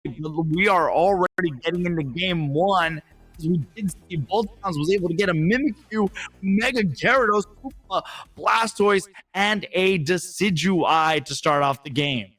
we are already getting into game one. We did see Voltons was able to get a Mimikyu, Mega Gyarados, Koopa, Blastoise, and a Decidueye to start off the game.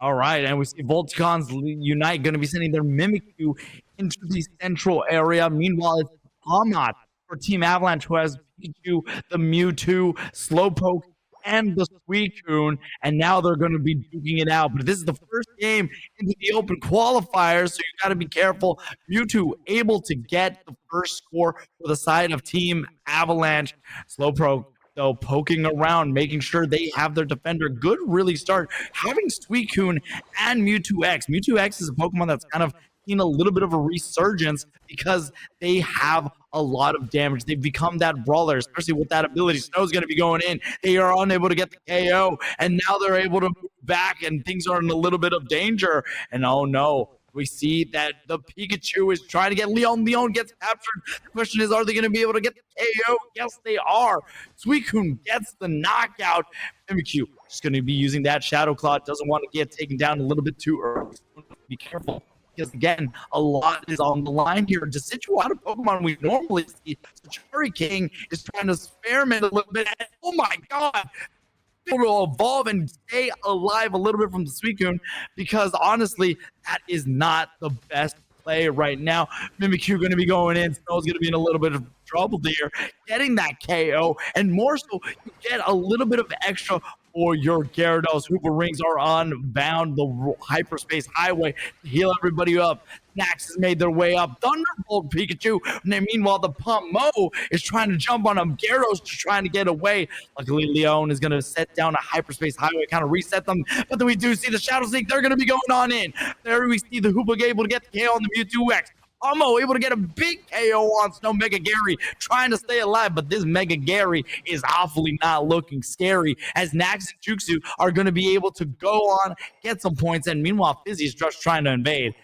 All right, and we see Volticons Unite going to be sending their Mimikyu into the central area. Meanwhile, it's Palmot for Team Avalanche, who has Pikachu, the Mewtwo, Slowpoke, and the Suicune, and now they're going to be duking it out. But this is the first game into the open qualifiers, so you got to be careful. Mewtwo able to get the first score for the side of Team Avalanche. Slowpoke, though, poking around, making sure they have their defender. Good really start. Having Suicune and Mewtwo X. Mewtwo X is a Pokemon that's kind of seen a little bit of a resurgence because they have a lot of damage. They've become that brawler, especially with that ability. Snow's going to be going in. They are unable to get the KO, and now they're able to move back, and things are in a little bit of danger. And oh no, we see that the Pikachu is trying to get Leon. Leon gets captured. The question is, are they going to be able to get the KO? Yes, they are. Suicune gets the knockout. Mimikyu just going to be using that Shadow Claw. Doesn't want to get taken down a little bit too early. Be careful, because again, a lot is on the line here. Decidueye, out of Pokemon we normally see. Cherry King is trying to experiment a little bit. And, oh my God! Will evolve and stay alive a little bit from the Suicune, because honestly, that is not the best play right now. Mimikyu going to be going in. Snow's going to be in a little bit of trouble there, getting that KO, and more so, you get a little bit of extra for your Gyarados. Hoopa Rings are unbound the hyperspace highway to heal everybody up. Nax has made their way up. Thunderbolt Pikachu. And meanwhile, the Pump Mo is trying to jump on him. Gyarados just trying to get away. Luckily, Leon is going to set down a hyperspace highway, kind of reset them. But then we do see the Shadow Sneak. They're going to be going on in. There we see the Hoopa able to get the KO on the Mewtwo X. Amo able to get a big KO on Snow Mega Gary, trying to stay alive, but this Mega Gary is awfully not looking scary, as Nax and Juksu are going to be able to go on, get some points, and meanwhile, Fizzy is just trying to invade.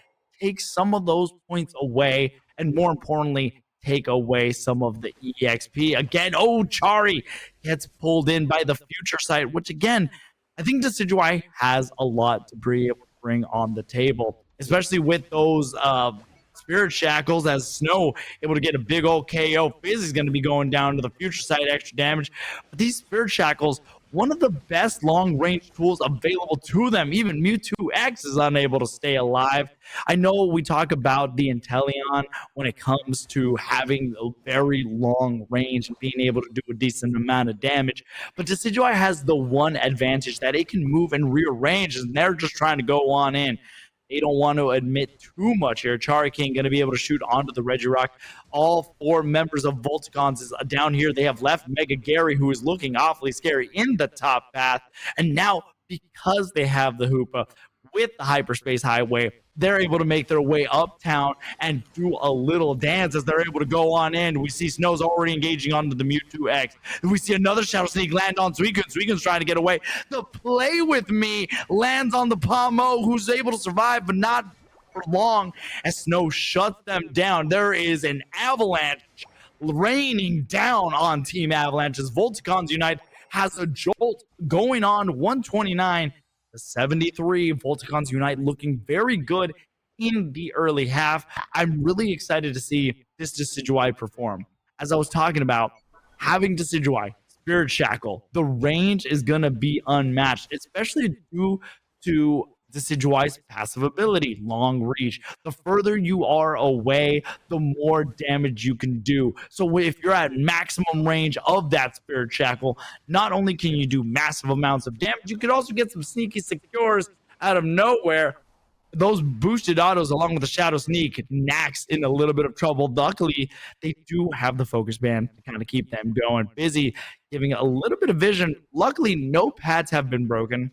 Take some of those points away, and more importantly, take away some of the EXP. Again, oh, Chari gets pulled in by the Future Sight, which again, I think Decidueye has a lot to bring on the table, especially with those Spirit Shackles, as Snow able to get a big old KO. Fizz is going to be going down to the Future Sight, extra damage. But these Spirit Shackles, one of the best long-range tools available to them. Even Mewtwo X is unable to stay alive. I know we talk about the Inteleon when it comes to having a very long range and being able to do a decent amount of damage, but Decidueye has the one advantage that it can move and rearrange, and they're just trying to go on in. They don't want to admit too much here. Chari King going to be able to shoot onto the Regirock. All four members of Volticons is down here. They have left Mega Gary, who is looking awfully scary, in the top path. And now, because they have the Hoopa with the Hyperspace Highway, they're able to make their way uptown and do a little dance as they're able to go on in. We see Snow's already engaging onto the Mewtwo X. We see another Shadow Sneak land on Suicune. Suicune's trying to get away. The Play With Me lands on the Pomo, who's able to survive, but not for long, as Snow shuts them down. There is an avalanche raining down on Team Avalanche as Volticons Unite has a jolt going on 129 to 73. Volticons Unite looking very good in the early half. I'm really excited to see this Decidueye perform. As I was talking about, having Decidueye, Spirit Shackle, the range is going to be unmatched, especially due to Decidueye's passive ability, long reach. The further you are away, the more damage you can do. So if you're at maximum range of that Spirit Shackle, not only can you do massive amounts of damage, you could also get some sneaky secures out of nowhere. Those boosted autos, along with the Shadow Sneak, Nax in a little bit of trouble. Luckily, they do have the Focus Band to kind of keep them going. Busy, giving a little bit of vision. Luckily, no pads have been broken.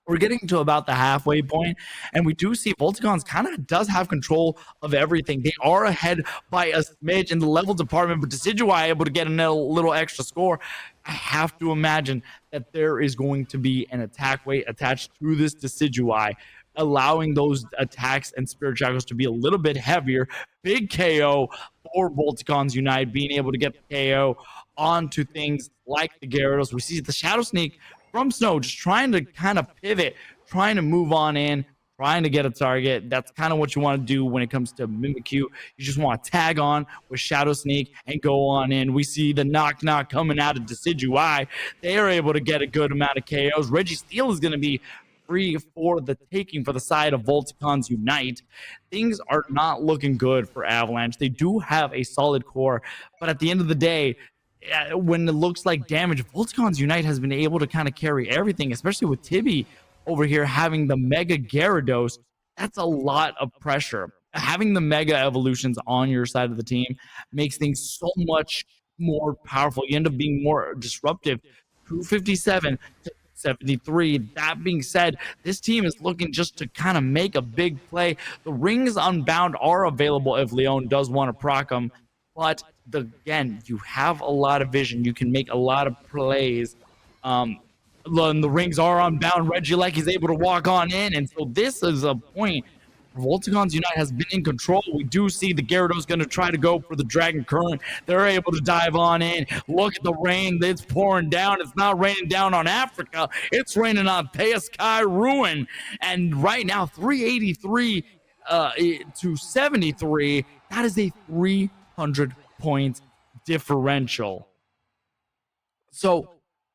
We're getting to about the halfway point, and we do see Volticons kind of does have control of everything. They are ahead by a smidge in the level department, but Decidueye able to get a little extra score. I have to imagine that there is going to be an attack weight attached to this Decidueye. allowing those attacks and Spirit Shackles to be a little bit heavier. Big KO for Volticons Unite, being able to get the KO onto things like the Gyarados. We see the Shadow Sneak from Snow just trying to kind of pivot, trying to move on in, trying to get a target. That's kind of what you want to do when it comes to Mimikyu. You just want to tag on with Shadow Sneak and go on in. We see the knock knock coming out of Decidueye. They are able to get a good amount of KOs. Registeel is going to be free for the taking for the side of Volticons Unite. Things are not looking good for Avalanche. They do have a solid core, but at the end of the day, when it looks like damage, Volticons Unite has been able to kind of carry everything, especially with Tibby over here having the Mega Gyarados. That's a lot of pressure. Having the Mega Evolutions on your side of the team makes things so much more powerful. You end up being more disruptive. 257 to 73. That being said, this team is looking just to kind of make a big play. The rings unbound are available if Leon does want to proc them, but again, you have a lot of vision. You can make a lot of plays. The rings are unbound. Regieleki is able to walk on in, and so this is a point. Volticons Unite has been in control. We do see the Gyarados going to try to go for the Dragon Current. They're able to dive on in. Look at the rain that's pouring down. It's not raining down on Africa. It's raining on Teoskai Ruin. And right now, 383 to 73. That is a 300 point differential. So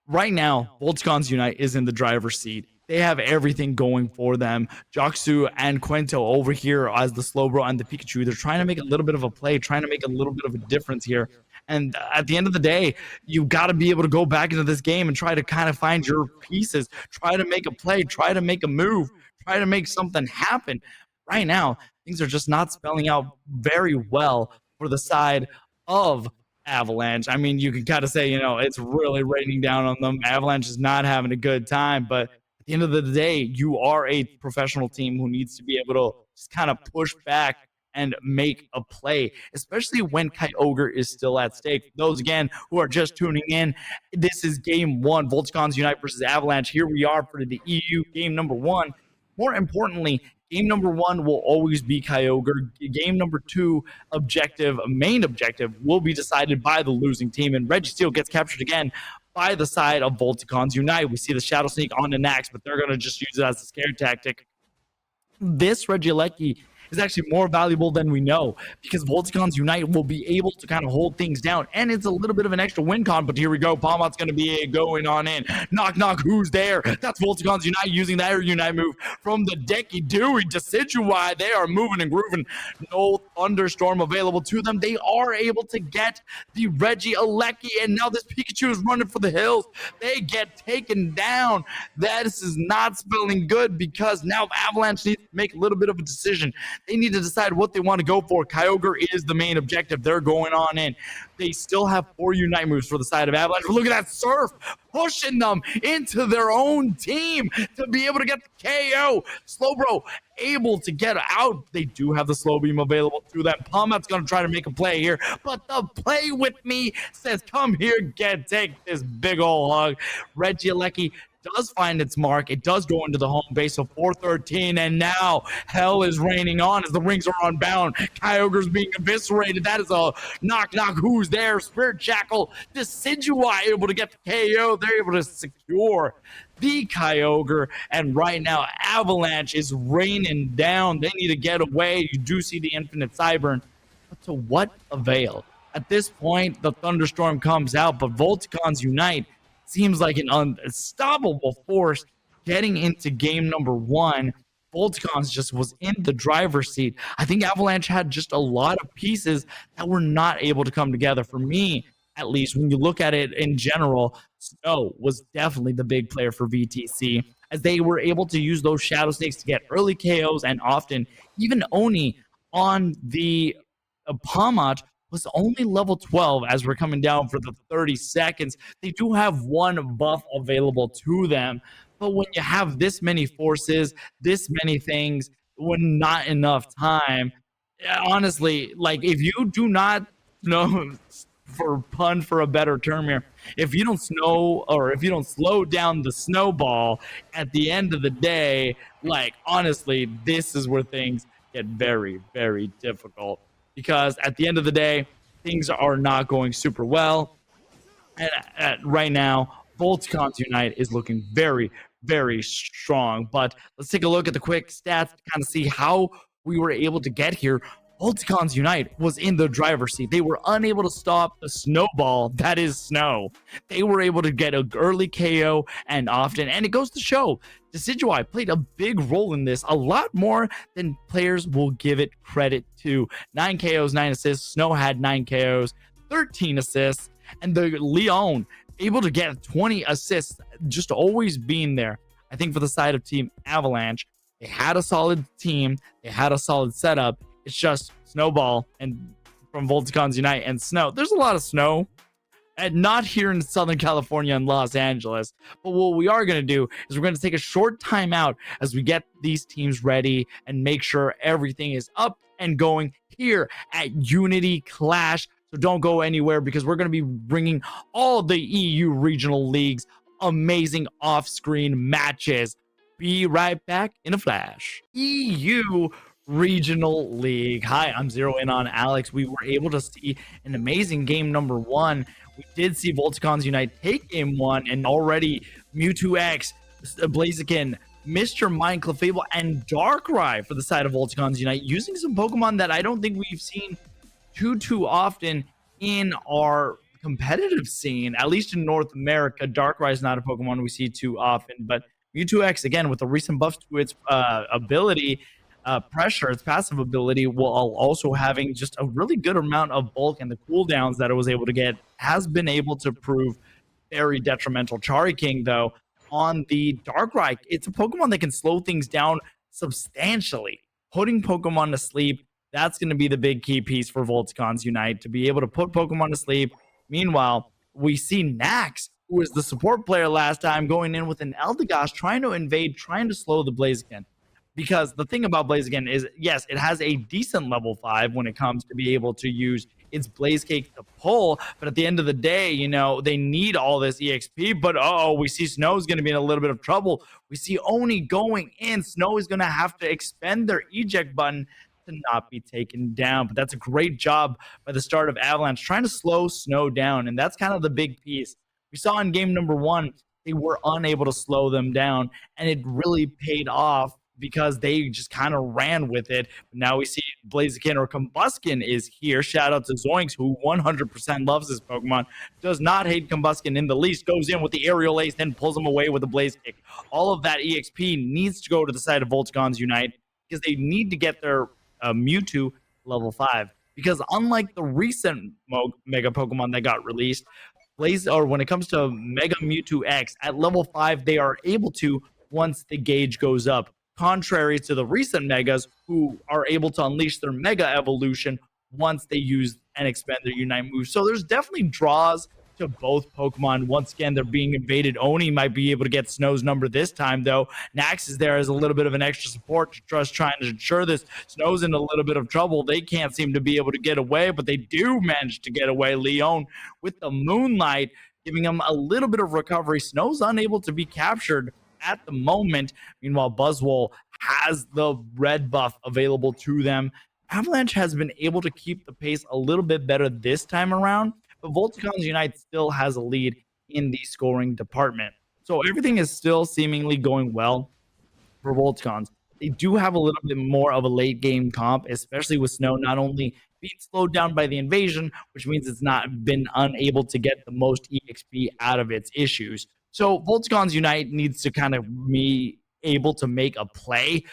right now, Volticons Unite is in the driver's seat. They have everything going for them. Joksu and Quento over here as the Slowbro and the Pikachu. They're trying to make a little bit of a play, trying to make a little bit of a difference here. And at the end of the day, you got to be able to go back into this game and try to kind of find your pieces. Try to make a play. Try to make a move. Try to make something happen. Right now, things are just not spelling out very well for the side of Avalanche. I mean, you can kind of say, it's really raining down on them. Avalanche is not having a good time, but at the end of the day, you are a professional team who needs to be able to just kind of push back and make a play, especially when Kyogre is still at stake. For those, again, who are just tuning in, this is game one, Volticons Unite versus Avalanche. Here we are for the EU game number one. More importantly, game number one will always be Kyogre. Game number two main objective, will be decided by the losing team. And Registeel gets captured again by the side of Volticons Unite. We see the Shadow Sneak on the Nax, but they're going to just use it as a scare tactic. This Regieleki is actually more valuable than we know, because Volticons Unite will be able to kind of hold things down, and it's a little bit of an extra win con. But here we go, Palmot's going to be going on in. Knock knock, who's there? That's Volticons Unite using that Unite move from the Decky Dewey Decidueye. They are moving and grooving. No Thunderstorm available to them. They are able to get the Regieleki, and now this Pikachu is running for the hills. They get taken down. This is not spelling good, because now Avalanche needs to make a little bit of a decision. They need to decide what they want to go for. Kyogre is the main objective. They're going on in. They still have 4 Unite moves for the side of Avalanche. But look at that Surf pushing them into their own team to be able to get the KO. Slowbro able to get out. They do have the Slow Beam available to them. Palmot's going to try to make a play here, but the play with me says, come here, take this big old hug. Regieleki does find its mark. It does go into the home base of 413, and now hell is raining on as the rings are unbound. Kyogre's being eviscerated. That is a knock knock, who's there? Spirit Shackle. Decidueye able to get the KO. They're able to secure the Kyogre, and right now Avalanche is raining down. They need to get away. You do see the Infinite Cyburn, but to what avail? At this point, the Thunderstorm comes out, but Volticons Unite seems like an unstoppable force getting into game number one. Volticons just was in the driver's seat. I think Avalanche had just a lot of pieces that were not able to come together. For me, at least, when you look at it in general, Snow was definitely the big player for VTC, as they were able to use those Shadow Snakes to get early KOs, and often even Oni on the Palmot was only level 12 as we're coming down for the 30 seconds. They do have one buff available to them, but when you have this many forces, this many things, when not enough time, honestly, like, if you do not, for a better term here, if you don't slow down the snowball at the end of the day, like honestly, this is where things get very, very difficult because at the end of the day, things are not going super well. And right now, Volticons Unite is looking very, very strong. But let's take a look at the quick stats to kind of see how we were able to get here. Volticons Unite was in the driver's seat. They were unable to stop the snowball that is snow. They were able to get an early KO and often, and it goes to show Decidueye played a big role in this, a lot more than players will give it credit to. 9 KOs, 9 assists. Snow had 9 KOs, 13 assists, and the Leon able to get 20 assists, just always being there. I think for the side of Team Avalanche, they had a solid team, they had a solid setup. It's just Snowball and from Volticons Unite and snow. There's a lot of snow, and not here in Southern California and Los Angeles. But what we are going to do is we're going to take a short time out as we get these teams ready and make sure everything is up and going here at Unity Clash. So don't go anywhere because we're going to be bringing all the EU regional leagues amazing off-screen matches. Be right back in a flash. EU Regional League. Hi, I'm Zero In on Alex. We were able to see an amazing game number 1. We did see Volticons Unite take game 1, and already Mewtwo X, Blaziken, Mr. Mind, Clefable, and Darkrai for the side of Volticons Unite, using some Pokemon that I don't think we've seen too often in our competitive scene, at least in North America. Darkrai is not a Pokemon we see too often, but Mewtwo X, again, with the recent buffs to its ability, pressure, its passive ability, while also having just a really good amount of bulk, and the cooldowns that it was able to get has been able to prove very detrimental. Chari King, though, on the Darkrai, it's a Pokemon that can slow things down substantially. Putting Pokemon to sleep, that's going to be the big key piece for Volticons Unite, to be able to put Pokemon to sleep. Meanwhile, we see Nax, who was the support player last time, going in with an Eldegoss, trying to invade, trying to slow the Blaziken. Because the thing about Blaziken is, yes, it has a decent level 5 when it comes to be able to use its Blaze Cake to pull, but at the end of the day, you know, they need all this EXP, but we see Snow's going to be in a little bit of trouble. We see Oni going in. Snow is going to have to expend their eject button to not be taken down, but that's a great job by the start of Avalanche, trying to slow Snow down, and that's kind of the big piece. We saw in game number 1, they were unable to slow them down, and it really paid off because they just kind of ran with it. Now we see Blaziken or Combuskin is here. Shout out to Zoinks, who 100% loves this Pokemon. Does not hate Combuskin in the least. Goes in with the Aerial Ace, then pulls him away with a Blaze Kick. All of that EXP needs to go to the side of Volticons Unite because they need to get their Mewtwo level 5. Because unlike the recent Mega Pokemon that got released, when it comes to Mega Mewtwo X, at level 5, they are able to once the gauge goes up. Contrary to the recent Megas, who are able to unleash their Mega Evolution once they use and expend their Unite move. So there's definitely draws to both Pokemon. Once again, they're being invaded. Oni might be able to get Snow's number this time, though. Nax is there as a little bit of an extra support, just trying to ensure this. Snow's in a little bit of trouble. They can't seem to be able to get away, but they do manage to get away. Leon with the Moonlight, giving them a little bit of recovery. Snow's unable to be captured at the moment. Meanwhile, Buzzwole has the red buff available to them. Avalanche has been able to keep the pace a little bit better this time around, but Volticons Unite still has a lead in the scoring department. So everything is still seemingly going well for Volticons. They do have a little bit more of a late game comp, especially with Snow not only being slowed down by the invasion, which means it's not been unable to get the most EXP out of its issues. So Volticons Unite needs to kind of be able to make a play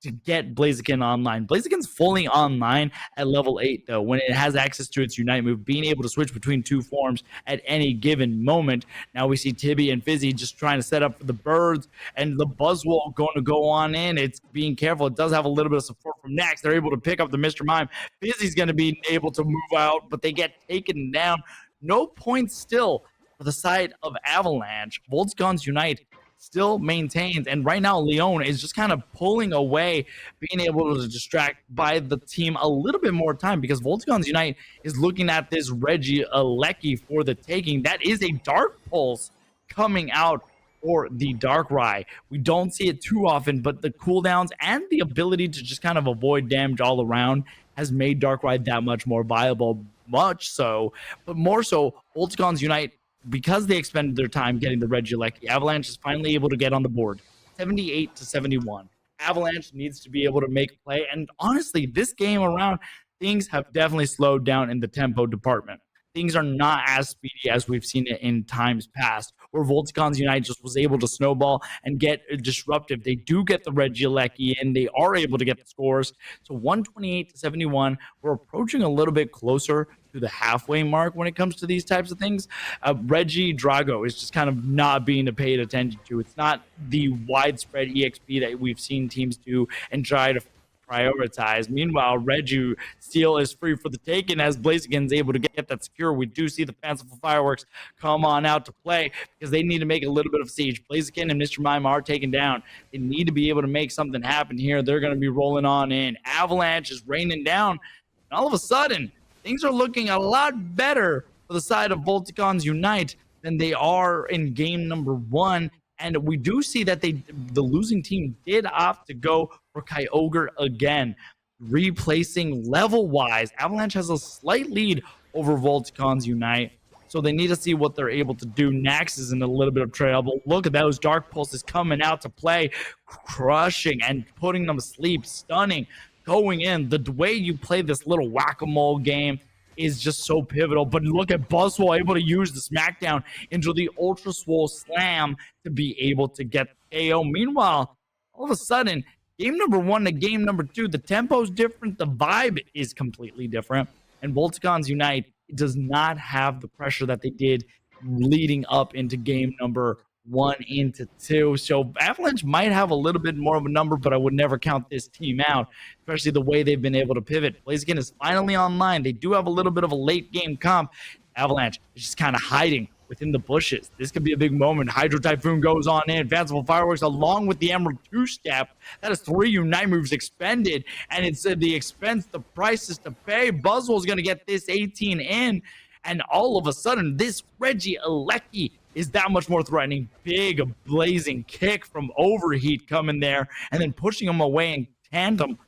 to get Blaziken online. Blaziken's fully online at level 8, though, when it has access to its Unite move, being able to switch between 2 forms at any given moment. Now we see Tibby and Fizzy just trying to set up for the birds, and the Buzzwole going to go on in. It's being careful. It does have a little bit of support from Nax. They're able to pick up the Mr. Mime. Fizzy's going to be able to move out, but they get taken down. No points still for the side of Avalanche. Volticons Unite still maintains. And right now, Leon is just kind of pulling away, being able to distract by the team a little bit more time because Voltigons Unite is looking at this Reggie Alecki for the taking. That is a Dark Pulse coming out for the Darkrai. We don't see it too often, but the cooldowns and the ability to just kind of avoid damage all around has made Darkrai that much more viable. Much so, but more so, Voltigons Unite, because they expended their time getting the Regieleki, Avalanche is finally able to get on the board 78 to 71. Avalanche needs to be able to make a play. And honestly, this game around, things have definitely slowed down in the tempo department. Things are not as speedy as we've seen it in times past, where Voltigons Unite just was able to snowball and get disruptive. They do get the Regieleki in, they are able to get the scores. So 128 to 71, we're approaching a little bit closer to the halfway mark when it comes to these types of things. Reggie Drago is just kind of not being paid attention to. It's not the widespread EXP that we've seen teams do and try to prioritize. Meanwhile, Reggie Steel is free for the taking as Blaziken's able to get that secure. We do see the fanciful fireworks come on out to play because they need to make a little bit of siege. Blaziken and Mr. Mime are taken down. They need to be able to make something happen here. They're going to be rolling on in. Avalanche is raining down. And all of a sudden, things are looking a lot better for the side of Voltigons Unite than they are in game number 1. And we do see that the losing team did opt to go for Kyogre again, replacing level-wise. Avalanche has a slight lead over Voltigons Unite, so they need to see what they're able to do. Nax is in a little bit of trouble. Look at those Dark Pulses coming out to play, crushing and putting them to sleep, stunning, going in. The way you play this little whack-a-mole game is just so pivotal. But look at Buzzwole able to use the Smackdown into the Ultra Swole Slam to be able to get KO. Meanwhile, all of a sudden, game number 1 to game number 2, the tempo's different, the vibe is completely different, and Voltigons Unite does not have the pressure that they did leading up into game number 1 into 2. So Avalanche might have a little bit more of a number, but I would never count this team out, especially the way they've been able to pivot. Blaziken is finally online. They do have a little bit of a late game comp. Avalanche is just kind of hiding within the bushes. This could be a big moment. Hydro Typhoon goes on in. Fanciful Fireworks along with the Emerald 2-step. That is 3 Unite moves expended, and it's the expense, the prices to pay. Buzzwole's going to get this 18 in, and all of a sudden, this Reggie Alecki is that much more threatening. Big blazing kick from Overheat coming there and then pushing him away in tandem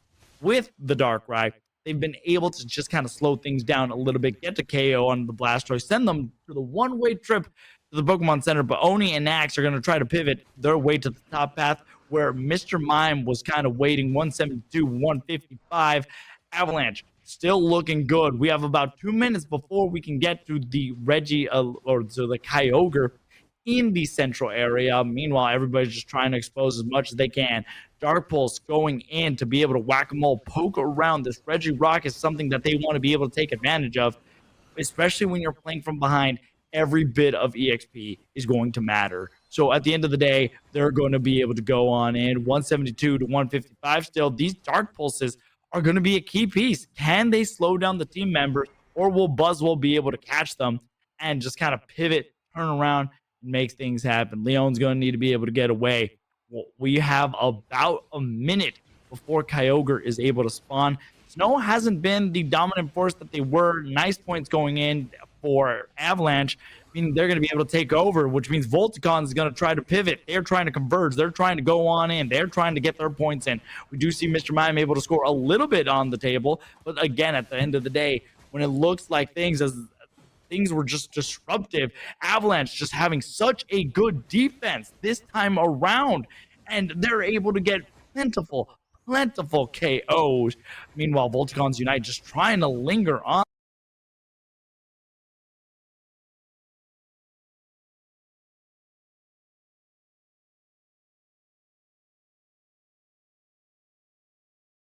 with the Darkrai. They've been able to just kind of slow things down a little bit, get to KO on the Blastoise, send them to the one-way trip to the Pokemon Center. But Oni and Nax are going to try to pivot their way to the top path where Mr. Mime was kind of waiting. 172, 155. Avalanche still looking good. We have about 2 minutes before we can get to the Reggie or to the Kyogre in the central area. Meanwhile, everybody's just trying to expose as much as they can. Dark Pulse going in to be able to whack-a-mole, poke around this Reggie Rock is something that they want to be able to take advantage of, especially when you're playing from behind. Every bit of EXP is going to matter. So at the end of the day, they're going to be able to go on in 172 to 155 still. These Dark Pulses are going to be a key piece. Can they slow down the team members, or will Buzzwole be able to catch them and just kind of pivot, turn around, and make things happen? Leon's going to need to be able to get away. Well, we have about a minute before Kyogre is able to spawn. Snow hasn't been the dominant force that they were. Nice points going in for Avalanche, meaning they're going to be able to take over, which means Volticon is going to try to pivot. They're trying to converge. They're trying to go on in. They're trying to get their points in. We do see Mr. Mime able to score a little bit on the table, but again, at the end of the day, when it looks like things were just disruptive, Avalanche just having such a good defense this time around, and they're able to get plentiful KOs. Meanwhile, Voltigons Unite just trying to linger on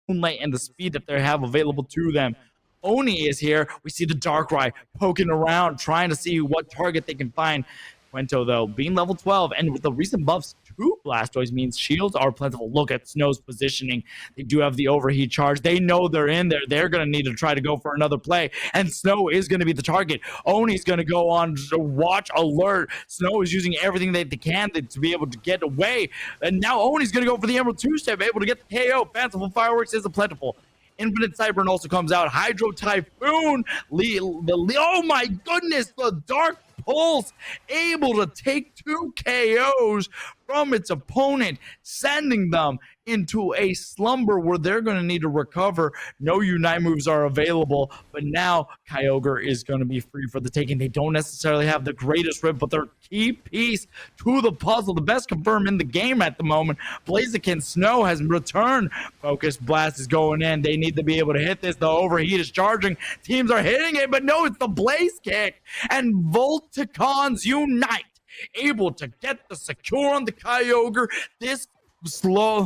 Moonlight and the speed that they have available to them. Oni is here. We see the Darkrai poking around, trying to see what target they can find. Quento, though, being level 12, and with the recent buffs 2 Blastoise means shields are plentiful. Look at Snow's positioning. They do have the overheat charge. They know they're in there. They're going to need to try to go for another play, and Snow is going to be the target. Oni's going to go on watch alert. Snow is using everything that they can to be able to get away, and now Oni's going to go for the Emerald 2-step, able to get the KO. Fanciful Fireworks is a plentiful. Infinite Cyburn also comes out. Hydro Typhoon. Oh my goodness, the Dark Pulse able to take 2 KOs from its opponent, sending them into a slumber where they're going to need to recover. No Unite moves are available, but now Kyogre is going to be free for the taking. They don't necessarily have the greatest rip, but they're key piece to the puzzle. The best confirm in the game at the moment. Blaziken Snow has returned. Focus Blast is going in. They need to be able to hit this. The overheat is charging. Teams are hitting it, but no, it's the Blaze Kick. And Volticons Unite, able to get the secure on the Kyogre. This Blastoise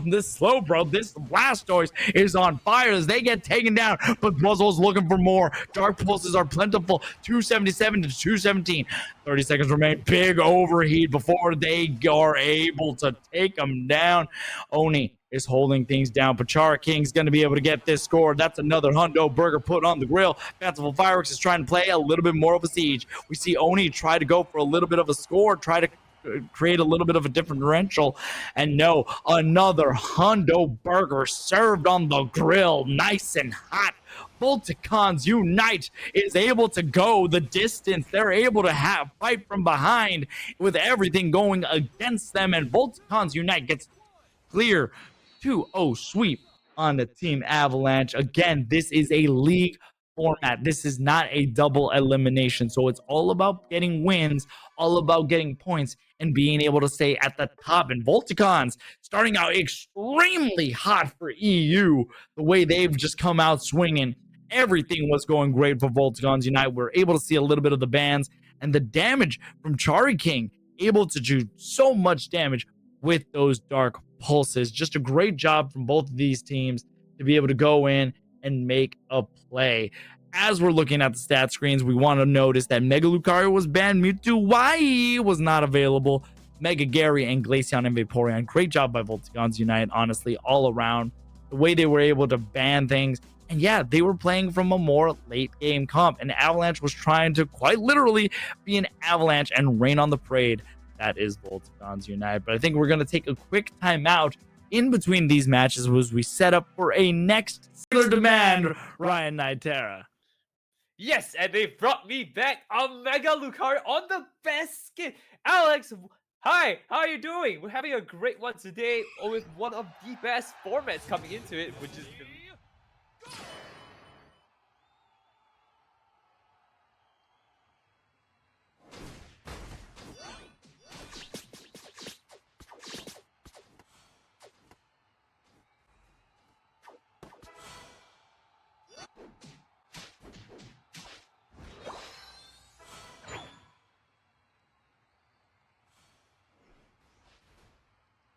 is on fire as they get taken down, but Buzzle's looking for more. Dark Pulses are plentiful. 277 to 217. 30 seconds remain. Big overheat before they are able to take them down. Oni is holding things down. Pachara King's going to be able to get this score. That's another hundo burger put on the grill. Fanciful Fireworks is trying to play a little bit more of a siege. We see Oni try to go for a little bit of a score, try to create a little bit of a differential, and no, another hundo burger served on the grill, nice and hot. Volticons Unite is able to go the distance. They're able to fight from behind with everything going against them, and Volticons Unite gets clear 2-0 sweep on the Team Avalanche. Again, this is a league format. This is not a double elimination. So it's all about getting wins, all about getting points, and being able to stay at the top. And Volticons starting out extremely hot for EU, the way they've just come out swinging. Everything was going great for Volticons Unite. We're able to see a little bit of the bans and the damage from Chari King, able to do so much damage with those Dark Pulses. Just a great job from both of these teams to be able to go in and make a play. As we're looking at the stat screens, we want to notice that Mega Lucario was banned, Mewtwo Y was not available, Mega Gary and Glaceon and Vaporeon. Great job by Volticons Unite, honestly, all around. The way they were able to ban things. And yeah, they were playing from a more late game comp, and Avalanche was trying to quite literally be an Avalanche and rain on the parade. That is Volticons Unite. But I think we're going to take a quick timeout in between these matches as we set up for a next Sailor Demand, Ryan Nitera. Yes, and they brought me back a Mega Lucario on the best skin. Alex, hi, how are you doing? We're having a great one today with one of the best formats coming into it, which is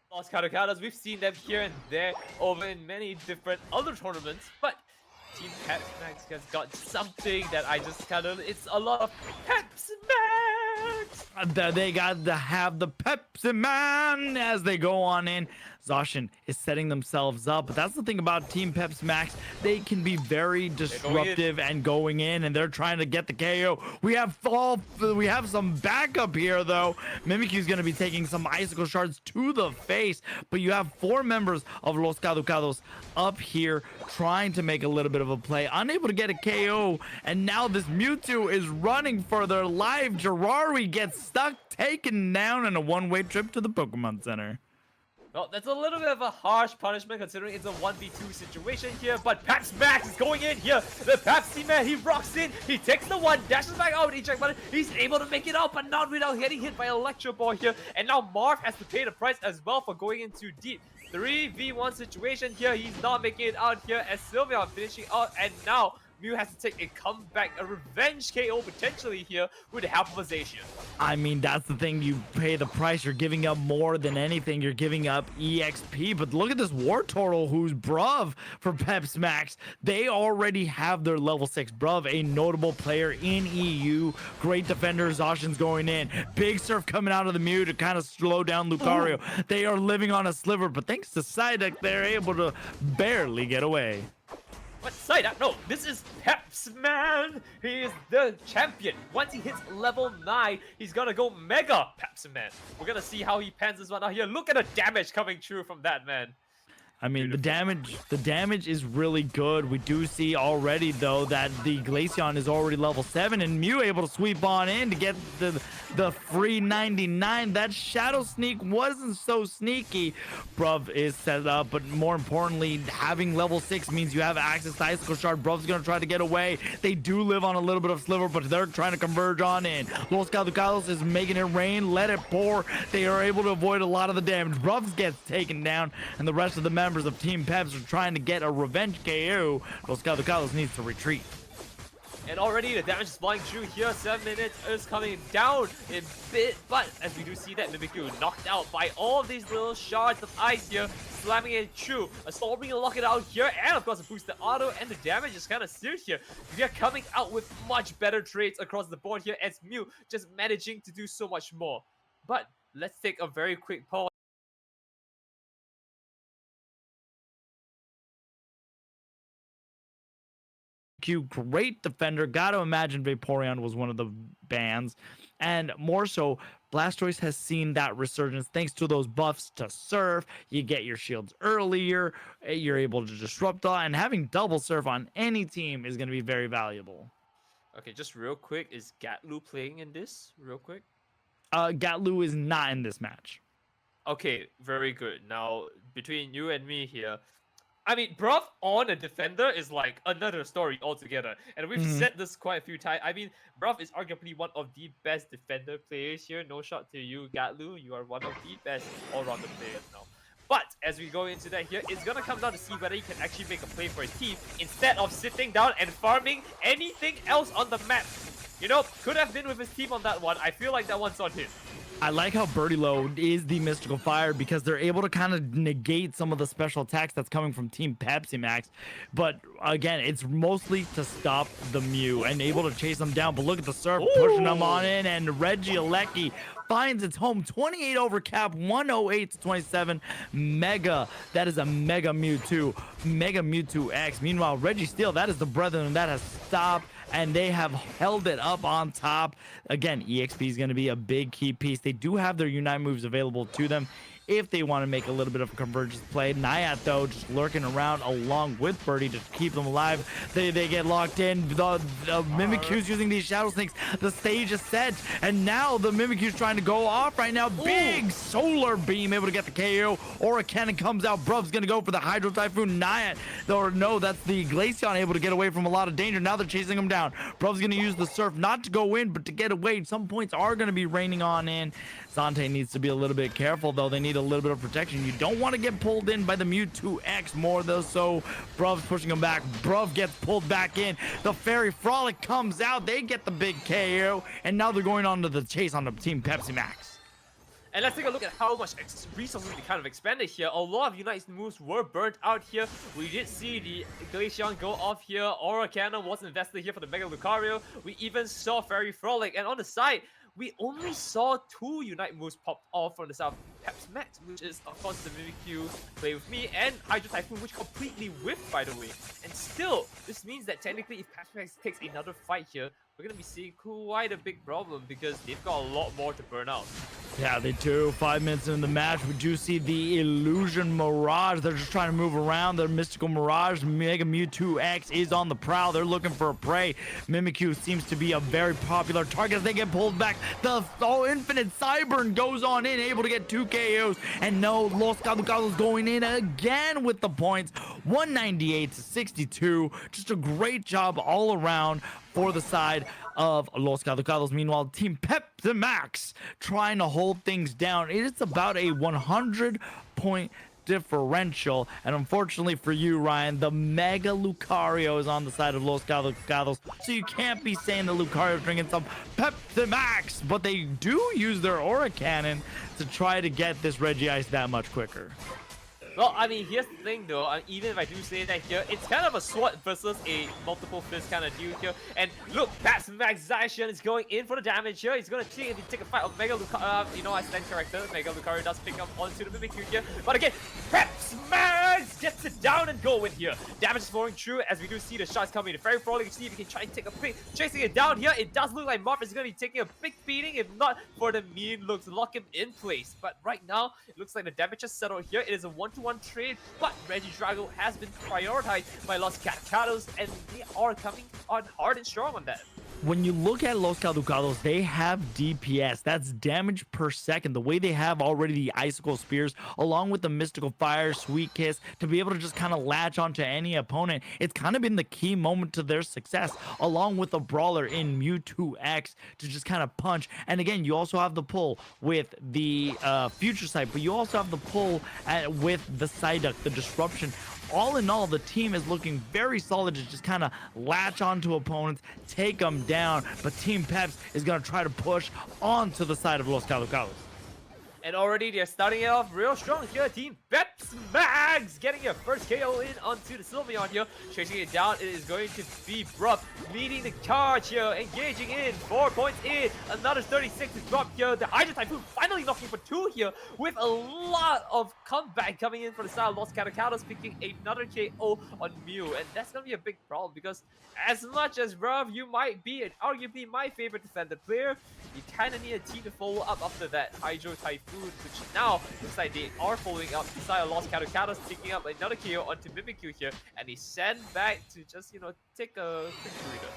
Los Catacadas. We've seen them here and there over in many different other tournaments, but Team Pepsi Max has got something that I just kind of, it's a lot of Pepsi Max. They got to have the Pepsi Man as they go on in. Zacian is setting themselves up, but that's the thing about Team Pepsi Max. They can be very disruptive and going in, and they're trying to get the KO. We have some backup here though. Mimikyu's going to be taking some icicle shards to the face, but you have 4 members of Los Caducados up here trying to make a little bit of a play, unable to get a KO, and now this Mewtwo is running for their life. Jirari gets stuck, taken down in a one-way trip to the Pokemon Center. Well, that's a little bit of a harsh punishment considering it's a 1v2 situation here, but Pepsi Max is going in here. The Pepsi Man, he rocks in, he takes the one, dashes back out, eject button. He's able to make it out, but not without getting hit by Electro Ball here. And now Marv has to pay the price as well for going in too deep. 3v1 situation here, he's not making it out here as Sylveon finishing out, and now Mew has to take a comeback, a revenge KO potentially here with the help of Azation. I mean, that's the thing. You pay the price. You're giving up more than anything. You're giving up EXP. But look at this War Turtle, who's bruv for Peps Max. They already have their level 6. Bruv, a notable player in EU. Great defender. Zacian's going in. Big Surf coming out of the Mew to kind of slow down Lucario. They are living on a sliver. But thanks to Psyduck, they're able to barely get away. What Psyduck? No, this is Peps, man. He is the champion. Once he hits level 9, he's gonna go Mega Peps, man. We're gonna see how he pans this one out here. Look at the damage coming through from that, man. I mean, the damage is really good. We do see already, though, that the Glaceon is already level 7, and Mew able to sweep on in to get the free 99. That Shadow Sneak wasn't so sneaky. Bruv is set up, but more importantly, having level 6 means you have access to Icicle Shard. Bruv's going to try to get away. They do live on a little bit of sliver, but they're trying to converge on in. Los Ghatlue is making it rain. Let it pour. They are able to avoid a lot of the damage. Bruv gets taken down, and the rest of the members of Team Peps are trying to get a revenge KO. Los Ghatlue needs to retreat. And already the damage is flying through here. 7 minutes is coming down a bit, but as we do see that Mimikyu knocked out by all of these little shards of ice here, slamming it through. A Storming to lock it out here, and of course a boosted auto, and the damage is kind of serious here. We are coming out with much better trades across the board here as Mew just managing to do so much more. But let's take a very quick pause. Great defender. Gotta imagine Vaporeon was one of the bans, and more so Blastoise has seen that resurgence thanks to those buffs to Surf. You get your shields earlier, you're able to disrupt all, and having double Surf on any team is going to be very valuable. Okay, just real quick, is Ghatlue playing in this real quick? Ghatlue is not in this match. Okay, very good. Now between you and me here, I mean, Bruv on a defender is like another story altogether. And we've said this quite a few times. I mean, Bruv is arguably one of the best defender players here. No shot to you, Ghatlue. You are one of the best all-rounder players now. But as we go into that here, it's going to come down to see whether he can actually make a play for his team instead of sitting down and farming anything else on the map. You know, could have been with his team on that one. I feel like that one's on him. I like how Birdie Low is the Mystical Fire because they're able to kind of negate some of the special attacks that's coming from Team Pepsi Max. But again, it's mostly to stop the Mew and able to chase them down. But look at the Surf pushing them on in, and Regieleki finds its home. 28 over cap, 108 to 27. Mega. That is a Mega Mewtwo. Mega Mewtwo X. Meanwhile, Registeel, that is the brethren that has stopped, and they have held it up on top. Again, EXP is going to be a big key piece. They do have their Unite moves available to them if they want to make a little bit of a convergence play. Nayat, though, just lurking around along with Birdie to keep them alive. They get locked in. The Mimikyu's using these Shadow Snakes. The stage is set, and now the Mimikyu's trying to go off right now. Big Solar Beam able to get the KO. Aura Cannon comes out. Bruv's going to go for the Hydro Typhoon. Nayat, or no, that's the Glaceon able to get away from a lot of danger. Now they're chasing him down. Bruv's going to use the Surf not to go in, but to get away. Some points are going to be raining on in. Zante needs to be a little bit careful, though. They need a little bit of protection. You don't want to get pulled in by the Mewtwo X more, though, so Bruv's pushing him back. Bruv gets pulled back in. The Fairy Frolic comes out. They get the big KO, and now they're going on to the chase on the Team Pepsi Max. And let's take a look at how much resources they kind of expanded here. A lot of Unite's moves were burnt out here. We did see the Glaceon go off here. Aura Cannon was invested here for the Mega Lucario. We even saw Fairy Frolic, and on the side, we only saw 2 Unite moves popped off from the side of Peps Max, which is, of course, the Mimikyu, Play With Me, and Hydro Typhoon, which completely whiffed, by the way. And still, this means that technically, if Peps Max takes another fight here, we're going to be seeing quite a big problem because they've got a lot more to burn out. Yeah, they do. 5 minutes in the match, we do see the Illusion Mirage. They're just trying to move around. Their Mystical Mirage, Mega Mewtwo X is on the prowl. They're looking for a prey. Mimikyu seems to be a very popular target as they get pulled back. The Infinite Cyburn goes on in, able to get 2 KOs. And no, Los Ghatlue going in again with the points. 198 to 62. Just a great job all around for the side of Los Ghatlue. Meanwhile, Team Pepsi Max trying to hold things down. It is about a 100-point differential. And unfortunately for you, Ryan, the Mega Lucario is on the side of Los Gatos, so you can't be saying that Lucario's drinking some Pepsi Max, but they do use their Aura Cannon to try to get this Reggie Ice that much quicker. Well, I mean, here's the thing though, even if I do say that here, it's kind of a sword versus a multiple fist kind of deal here. And look, Pats Max Zacian is going in for the damage here. He's going to take a fight of Mega Lucario. You know, as stand character, Mega Lucario does pick up onto the Mimikyu here. But again, Pats Max gets it down and going here. Damage is flowing through as we do see the shots coming in. Very frolic. You see if he can try and take a pick. Chasing it down here, it does look like Marv is going to be taking a big beating, if not for the mean looks. Lock him in place. But right now, it looks like the damage has settled here. It is a 1-to-1 trade, but Regidrago has been prioritized by Los Catacados, and they are coming on hard and strong on that. When you look at Los Calducados, they have DPS. That's damage per second. The way they have already the Icicle Spears, along with the Mystical Fire, Sweet Kiss, to be able to just kind of latch onto any opponent, it's kind of been the key moment to their success, along with a Brawler in Mewtwo X to just kind of punch. And again, you also have the pull with the Future Sight, but you also have the pull with the Psyduck, the Disruption. All in all, the team is looking very solid to just kind of latch onto opponents, take them down, but Team Peps is going to try to push onto the side of Los Calucalos. And already they're starting it off real strong here. Team Peps Mags getting your first KO in onto the Sylveon here. Chasing it down, it is going to be Bruff leading the charge here. Engaging in, 4 points in. Another 36 to drop here. The Hydro Typhoon finally knocking for 2 here with a lot of comeback coming in for the side of Los Catacados, picking another KO on Mew. And that's going to be a big problem because as much as Bruff, you might be and arguably my favorite defender player, you kind of need a team to follow up after that Hydro Typhoon, which now looks like they are following up. The side of Los Catacados picking up another KO onto Mimikyu here, and he sent back to just, you know, take a quick breather.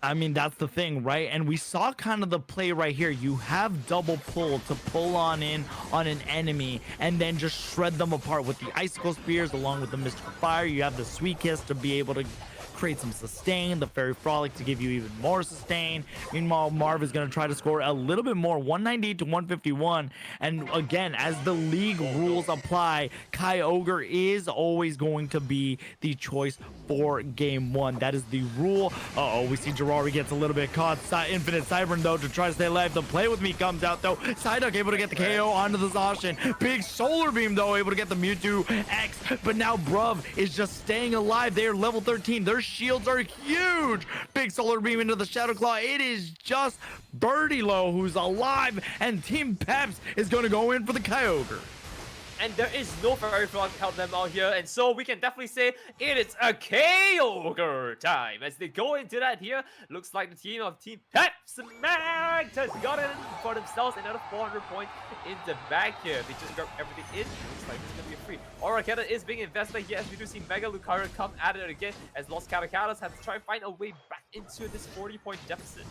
I mean, that's the thing, right? And we saw kind of the play right here. You have double pull to pull on in on an enemy and then just shred them apart with the Icicle Spears along with the Mystical Fire. You have the Sweet Kiss to be able to create some sustain, the Fairy Frolic to give you even more sustain. Meanwhile, Marv is going to try to score a little bit more, 198 to 151. And again, as the league rules apply, Kyogre is always going to be the choice for game one. That is the rule. Uh-oh, we see Girari gets a little bit caught. Infinite Cybern, though, to try to stay alive. The Play With Me comes out, though. Psyduck able to get the KO onto the Zacian. Big Solar Beam, though, able to get the Mewtwo X. But now Bruv is just staying alive. They are level 13. Their shields are huge. Big Solar Beam into the Shadow Claw. It is just Birdie Low who's alive, and Team Peps is going to go in for the Kyogre. And there is no Fairy Frog to help them out here, and so we can definitely say it is a Kyogre time. As they go into that here, looks like the team of Team Peps Max has gotten for themselves another 400 points in the back here. They just grabbed everything in. Looks like it's going to be free. Aura Cannon is being invested here as we do see Mega Lucario come at it again as Los Catacados have to try and find a way back into this 40-point deficit.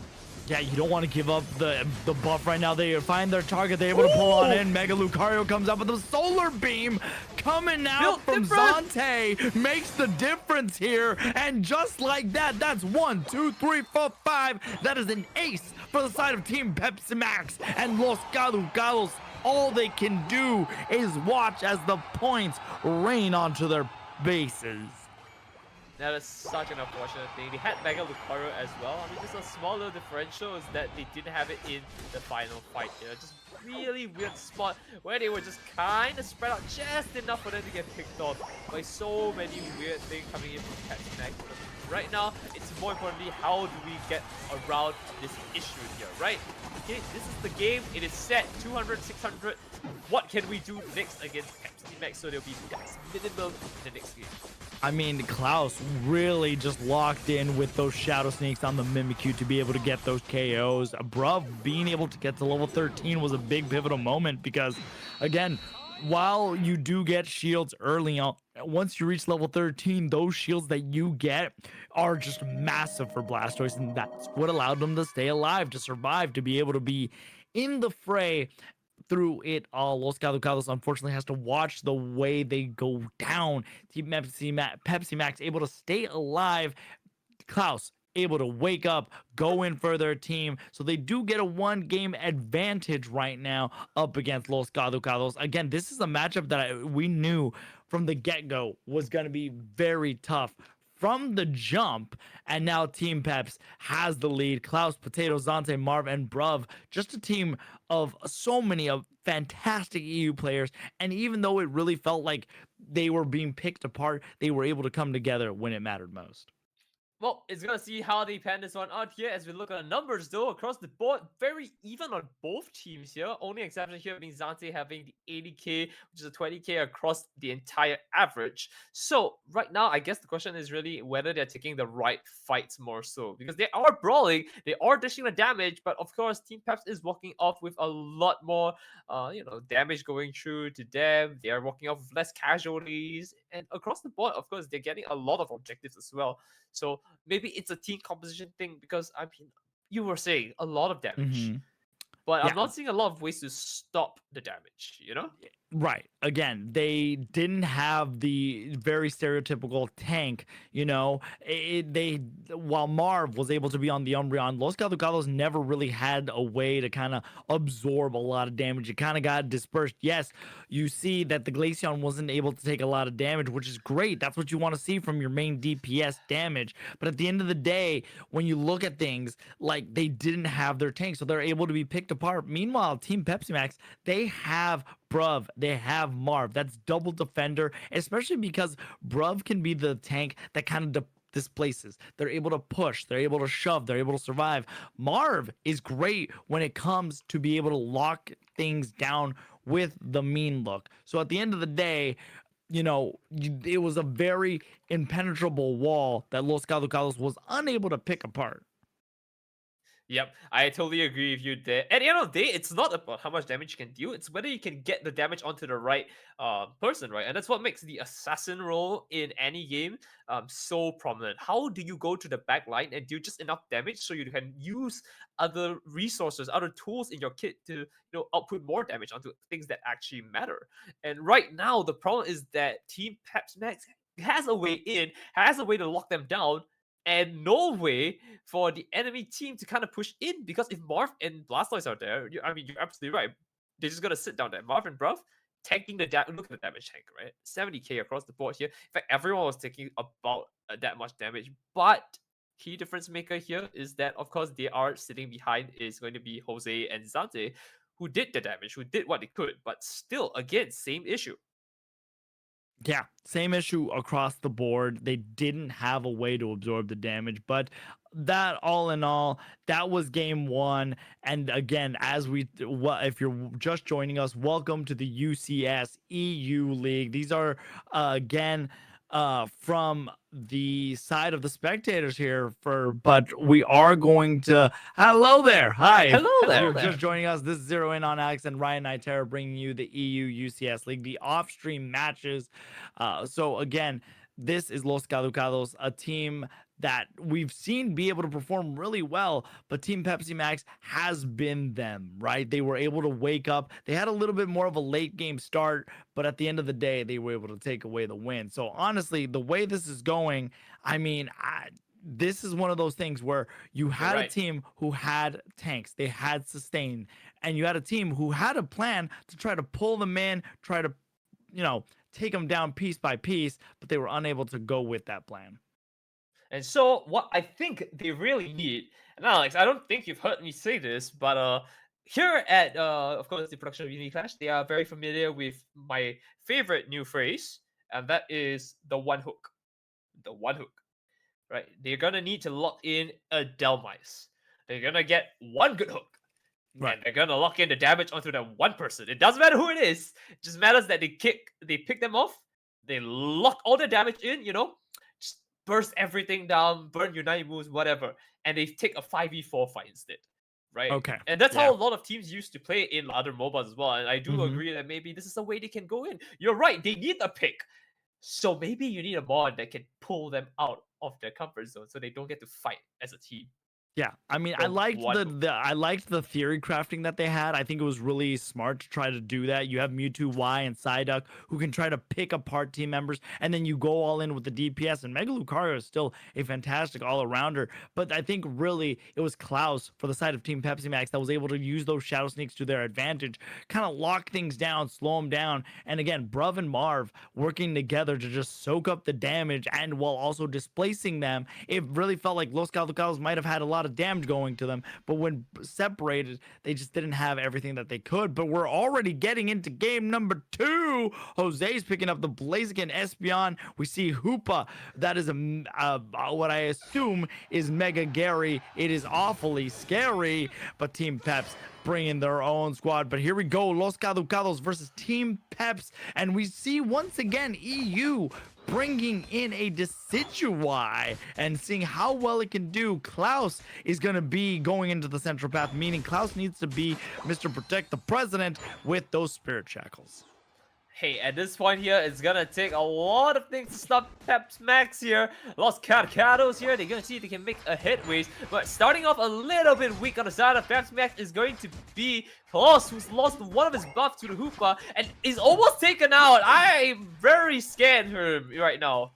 Yeah, you don't want to give up the buff right now. They find their target. They're able to pull on in. Mega Lucario comes up with the Solar Beam coming out from Zante. Makes the difference here. And just like that, that's 1, 2, 3, 4, 5. That is an ace for the side of Team Pepsi Max. And Los Galugalos, all they can do is watch as the points rain onto their bases. That is such an unfortunate thing. They had Mega Lucario as well. I mean, just a small little differential is that they didn't have it in the final fight here. Just really weird spot where they were just kind of spread out just enough for them to get picked off by so many weird things coming in from Pepsi Max. Right now, it's more importantly, how do we get around this issue here, right? Okay, this is the game. It is set 200, 600. What can we do next against Pepsi Max so there'll be max minimum in the next game? I mean, Klaus really just locked in with those Shadow Sneaks on the Mimikyu to be able to get those KOs. Bruv being able to get to level 13 was a big pivotal moment because, again, while you do get shields early on, once you reach level 13, those shields that you get are just massive for Blastoise, and that's what allowed them to stay alive, to survive, to be able to be in the fray through it all. Los Galugados unfortunately has to watch the way they go down. Team Pepsi Max able to stay alive. Klaus able to wake up, go in for their team. So they do get a 1 game advantage right now up against Los Caducados. Again, this is a matchup that we knew from the get go was going to be very tough from the jump. And now Team Peps has the lead. Klaus, Potato, Zante, Marv, and Bruv. Just a team of so many of fantastic EU players. And even though it really felt like they were being picked apart, they were able to come together when it mattered most. Well, it's gonna see how they pan this one out here as we look at the numbers though across the board. Very even on both teams here. Only exception here being Zante having the 80k, which is a 20k across the entire average. So right now, I guess the question is really whether they're taking the right fights more so. Because they are brawling, they are dishing the damage, but of course Team Peps is walking off with a lot more damage going through to them. They are walking off with less casualties. And across the board, of course, they're getting a lot of objectives as well. So maybe it's a team composition thing because I mean, you were saying a lot of damage, Hmm. but I'm Yeah. not seeing a lot of ways to stop the damage. You know? Right. Again, they didn't have the very stereotypical tank, they while Marv was able to be on the Umbreon, Los Caducados never really had a way to kind of absorb a lot of damage. It kind of got dispersed. Yes, you see that the Glaceon wasn't able to take a lot of damage, which is great. That's what you want to see from your main DPS damage. But at the end of the day, when you look at things, like they didn't have their tank, so they're able to be picked apart. Meanwhile, Team Pepsi Max, they have Bruv, they have Marv. That's double defender, especially because Bruv can be the tank that kind of displaces. They're able to push, they're able to shove, they're able to survive. Marv is great when it comes to be able to lock things down with the mean look. So at the end of the day, it was a very impenetrable wall that Los Caducados was unable to pick apart. Yep, I totally agree with you there. At the end of the day, it's not about how much damage you can deal; it's whether you can get the damage onto the right person, right? And that's what makes the assassin role in any game so prominent. How do you go to the back line and do just enough damage so you can use other resources, other tools in your kit to output more damage onto things that actually matter? And right now, the problem is that Team Peps Max has a way in, has a way to lock them down, and no way for the enemy team to kind of push in because if Marv and Blastoise are there, I mean, you're absolutely right. They're just gonna sit down there. Marv and Bruv tanking the damage. Look at the damage tank, right? 70k across the board here. In fact, everyone was taking about that much damage. But key difference maker here is that, of course, they are sitting behind is going to be Jose and Zante, who did the damage, who did what they could. But still, again, same issue. Yeah, same issue across the board. They didn't have a way to absorb the damage, but that all in all, that was game one. And again, if you're just joining us, welcome to the UCS EU League. These are again from the side of the spectators here but we are going to hello there. Hi. If Hello you're there. just joining us, this is Zero In on Alex and Ryan Nitera bringing you the EU UCS League, the off-stream matches. So again, this is Los Caducados, a team that we've seen be able to perform really well, but Team Pepsi Max has been them, right? They were able to wake up. They had a little bit more of a late game start, but at the end of the day, they were able to take away the win. So honestly, the way this is going, I mean, this is one of those things where you You're had a right. team who had tanks, they had sustain, and you had a team who had a plan to try to pull them in, try to, take them down piece by piece, but they were unable to go with that plan. And so, what I think they really need, and Alex, I don't think you've heard me say this, but here at of course the production of Unity Clash, they are very familiar with my favorite new phrase, and that is the one hook. The one hook, right? They're gonna need to lock in a Delmise. They're gonna get one good hook, Right. and they're gonna lock in the damage onto that one person. It doesn't matter who it is. It just matters that they pick them off, they lock all the damage in, just burst everything down, burn Unite moves, whatever, and they take a 5v4 fight instead. Right? Okay. And that's Yeah. how a lot of teams used to play in other MOBAs as well. And I do Hmm. agree that maybe this is a way they can go in. You're right, they need a pick. So maybe you need a mod that can pull them out of their comfort zone so they don't get to fight as a team. Yeah, I mean, I So liked what? I liked the theory crafting that they had. I think it was really smart to try to do that. You have Mewtwo, Y, and Psyduck who can try to pick apart team members, and then you go all in with the DPS. And Mega Lucario is still a fantastic all-arounder. But I think really it was Klaus for the side of Team Pepsi Max that was able to use those Shadow Sneaks to their advantage, kind of lock things down, slow them down. And again, Bruv and Marv working together to just soak up the damage and while also displacing them. It really felt like Los Calducados might have had a lot of damage going to them, but when separated, they just didn't have everything that they could. But we're already getting into game number 2. Jose's picking up the Blaziken Espeon. We see Hoopa. That is what I assume is Mega Gary. It is awfully scary, but Team Peps bring in their own squad. But here we go, Los Caducados versus Team Peps, and we see once again EU bringing in a Decidueye and seeing how well it can do. Klaus is going to be going into the central path, meaning Klaus needs to be Mr. Protect the President with those Spirit Shackles. Hey, at this point here, it's gonna take a lot of things to stop Peps Max here. Los Carcados here, they're gonna see if they can make a headways. But starting off a little bit weak on the side of Peps Max is going to be Klaus, who's lost one of his buffs to the Hoopa and is almost taken out. I'm very scared for him right now.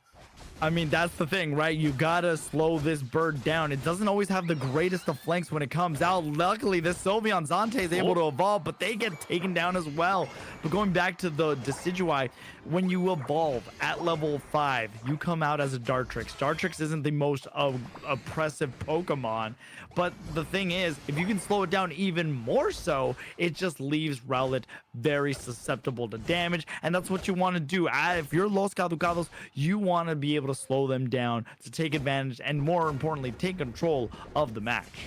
I mean, that's the thing, right? You gotta slow this bird down. It doesn't always have the greatest of flanks when it comes out. Luckily, this Sylveon Zante is able to evolve, but they get taken down as well. But going back to the Decidueye, when you evolve at level 5, you come out as a Dartrix. Dartrix isn't the most oppressive Pokemon, but the thing is, if you can slow it down even more so, it just leaves Rowlet very susceptible to damage, and that's what you want to do. If you're Los Caducados, you want to be able to slow them down to take advantage and, more importantly, take control of the match.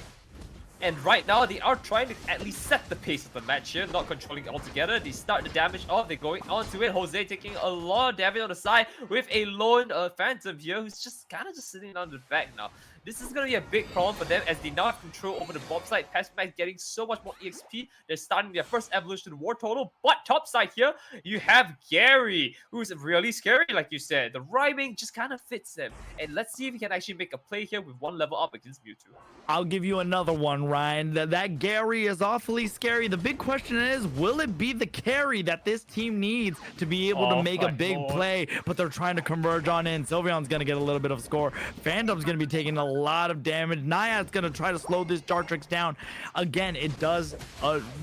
And right now, they are trying to at least set the pace of the match here, not controlling it altogether. They start the damage off, they're going onto it. Jose taking a lot of damage on the side with a lone Phantom here, who's just kind of just sitting on the back now. This is going to be a big problem for them as they now have control over the bottom side. Peps Max getting so much more EXP. They're starting their first evolution to War Total. But top side here, you have Gary, who's really scary, like you said. The rhyming just kind of fits him. And let's see if he can actually make a play here with one level up against Mewtwo. I'll give you another one, Ryan. That Gary is awfully scary. The big question is, will it be the carry that this team needs to be able to make a big play? But they're trying to converge on in. Sylveon's going to get a little bit of score. Phantom's going to be taking a lot of damage. Naiad's going to try to slow this Dartrix down. Again, it does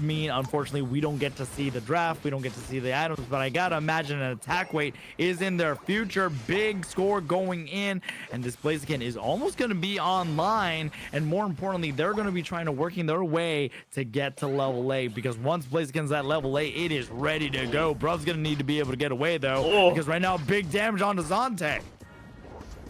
mean, unfortunately, we don't get to see the draft. We don't get to see the items. But I got to imagine an attack weight is in their future. Big score going in. And this Blaziken is almost going to be online. And more importantly, they're going to be trying to working their way to get to level 8, because once Blaziken's at level 8, it is ready to go. Bruv's going to need to be able to get away though, because right now big damage onto Zante.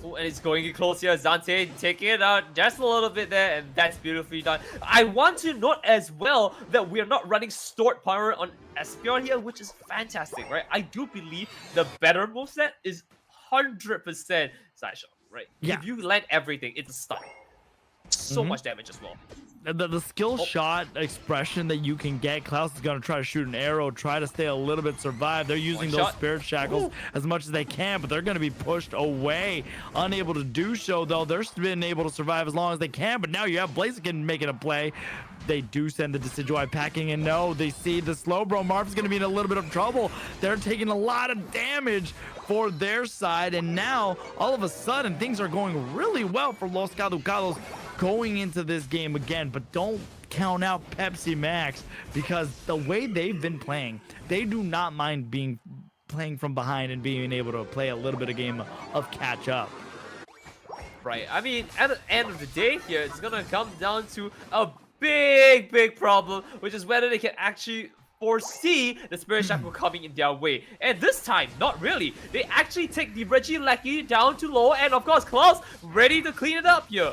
Oh, and it's going in close here. Zante taking it out just a little bit there, and that's beautifully done. I want to note as well that we are not running stored power on Espeon here, which is fantastic, right? I do believe the better moveset is 100% Sideshow, right? Yeah. If you land everything, it's a stun. So much damage as well. The skill shot expression that you can get, Klaus is going to try to shoot an arrow, try to stay a little bit survive. They're using those Spirit Shackles as much as they can, but they're going to be pushed away. Unable to do so, though. They're been able to survive as long as they can, but now you have Blaziken making a play. They do send the Decidueye packing in. No, they see the Slowbro. Marv's going to be in a little bit of trouble. They're taking a lot of damage for their side, and now, all of a sudden, things are going really well for Los Caducados going into this game again. But don't count out Pepsi Max, because the way they've been playing, they do not mind playing from behind and being able to play a little bit of game of catch up. Right. I mean, at the end of the day here, it's going to come down to a big problem, which is whether they can actually foresee the Spirit Shackle coming in their way. And this time, not really. They actually take the Regieleki down to low, and of course, Klaus ready to clean it up here.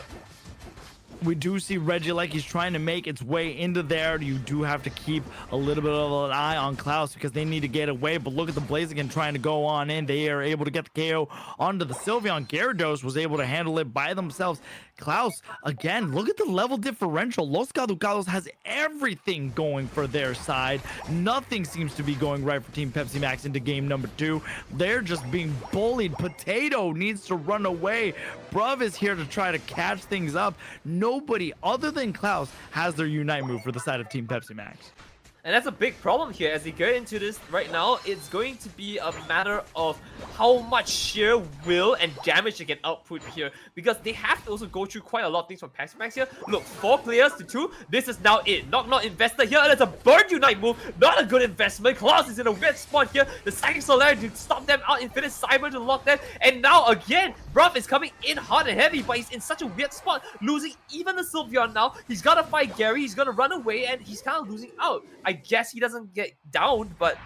We do see Regieleki's trying to make its way into there. You do have to keep a little bit of an eye on Klaus, because they need to get away. But look at the Blaziken trying to go on in. They are able to get the KO onto the Sylveon. Gyarados was able to handle it by themselves. Klaus, again, look at the level differential. Los Caducados has everything going for their side. Nothing seems to be going right for Team Pepsi Max into game number 2. They're just being bullied. Potato needs to run away. Bruv is here to try to catch things up. No nobody other than Klaus has their Unite move for the side of Team Pepsi Max. And that's a big problem here as they get into this right now. It's going to be a matter of how much sheer will and damage they can output here, because they have to also go through quite a lot of things from Pepsi Max here. Look, 4 players to 2. This is now it. Knock investor here. And it's a burn Unite move. Not a good investment. Klaus is in a weird spot here. The Psychic Solar to stop them out. Infinite Cyber to lock them. And now again, Bruff is coming in hard and heavy, but he's in such a weird spot, losing even the Sylveon now. He's got to fight Gary. He's going to run away, and he's kind of losing out. I guess he doesn't get down, but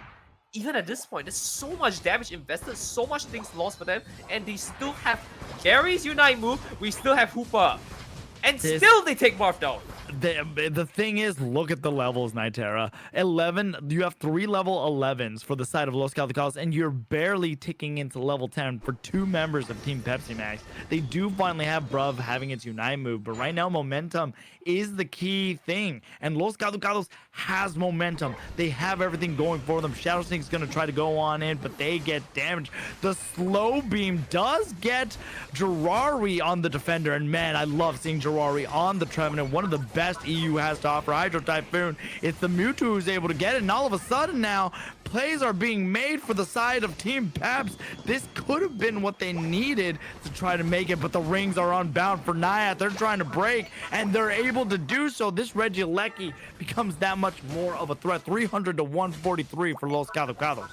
even at this point, there's so much damage invested, so much things lost for them, and they still have Gary's Unite move. We still have Hoopa, and still they take Marth down. The thing is, look at the levels, Nitera. 11, you have 3 level 11s for the side of Los Galacticos, and you're barely ticking into level 10 for 2 members of Team Pepsi Max. They do finally have Bruv having its Unite move, but right now momentum is the key thing, and Los Galacticos has momentum. They have everything going for them. Shadow Snake's gonna try to go on in, but they get damaged. The slow beam does get Jirari on the defender, and man, I love seeing Jirari on the Trevenant, one of the best EU has to offer. Hydro Typhoon, it's the Mewtwo who's able to get it, and all of a sudden now plays are being made for the side of Team Peps. This could have been what they needed to try to make it, but the rings are unbound for Nayat. They're trying to break, and they're able to do so. This Regieleki becomes that much more of a threat. 300 to 143 for Los Galacticos.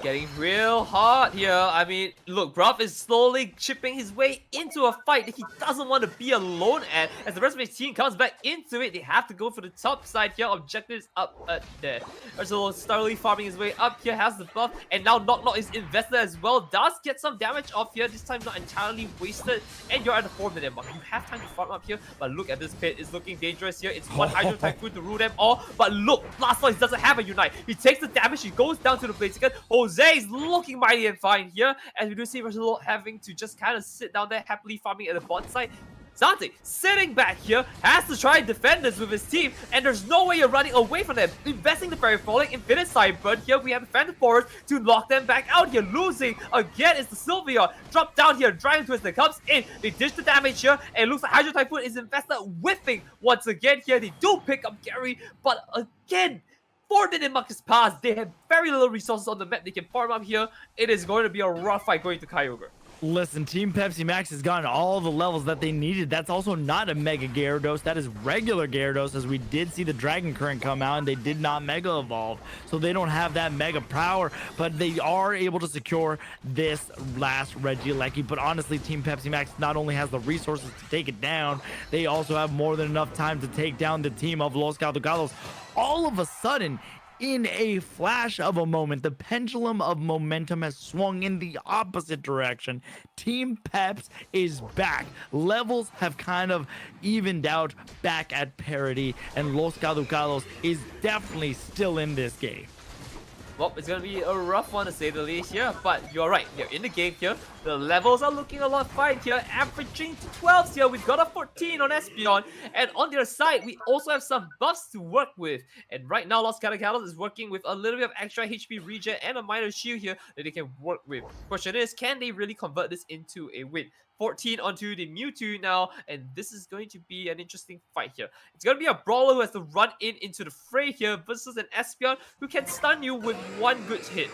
Getting real hot here. I mean, look, Bruff is slowly chipping his way into a fight that he doesn't want to be alone at. As the rest of his team comes back into it, they have to go for the top side here. Objectives up there. There's a little Starly farming his way up here, has the buff, and now Knock is invested as well. Does get some damage off here, this time not entirely wasted. And you're at the 4-minute mark. You have time to farm up here, but look at this pit. It's looking dangerous here. It's one Hydro Typhoon to rule them all. But look, Blastoise doesn't have a Unite. He takes the damage, he goes down to the Blaziken. Jose is looking mighty and fine here, as we do see Versatile having to just kind of sit down there, happily farming at the bot side. Zante sitting back here, has to try and defend this with his team, and there's no way you're running away from them. Investing the Fairy Falling, Infinite Cyber here, we have the Phantom Forest to lock them back out here. Losing again is the Sylveon. Drop down here, Dragon Twister comes in, they dish the damage here, and it looks like Hydro Typhoon is invested, whiffing once again here. They do pick up Gary, but again, 4-minute mark has passed. They have very little resources on the map they can farm up here. It is going to be a rough fight going to Kyogre. Listen, Team Pepsi Max has gotten all the levels that they needed. That's also not a Mega Gyarados. That is regular Gyarados, as we did see the Dragon Current come out, and they did not Mega Evolve. So they don't have that Mega power, but they are able to secure this last Regieleki. But honestly, Team Pepsi Max not only has the resources to take it down, they also have more than enough time to take down the team of Los Galacticos. All of a sudden, in a flash of a moment, the pendulum of momentum has swung in the opposite direction. Team Peps is back. Levels have kind of evened out, back at parity, and Los Galacticos is definitely still in this game. Well, it's going to be a rough one to say the least here, but you're right. You're in the game here. The levels are looking a lot fine here, averaging to 12s here. We've got a 14 on Espeon, and on the other side, we also have some buffs to work with. And right now, Los Galacticos is working with a little bit of extra HP regen and a minor shield here that they can work with. Question is, can they really convert this into a win? 14 onto the Mewtwo now, and this is going to be an interesting fight here. It's going to be a Brawler who has to run into the fray here versus an Espeon who can stun you with one good hit.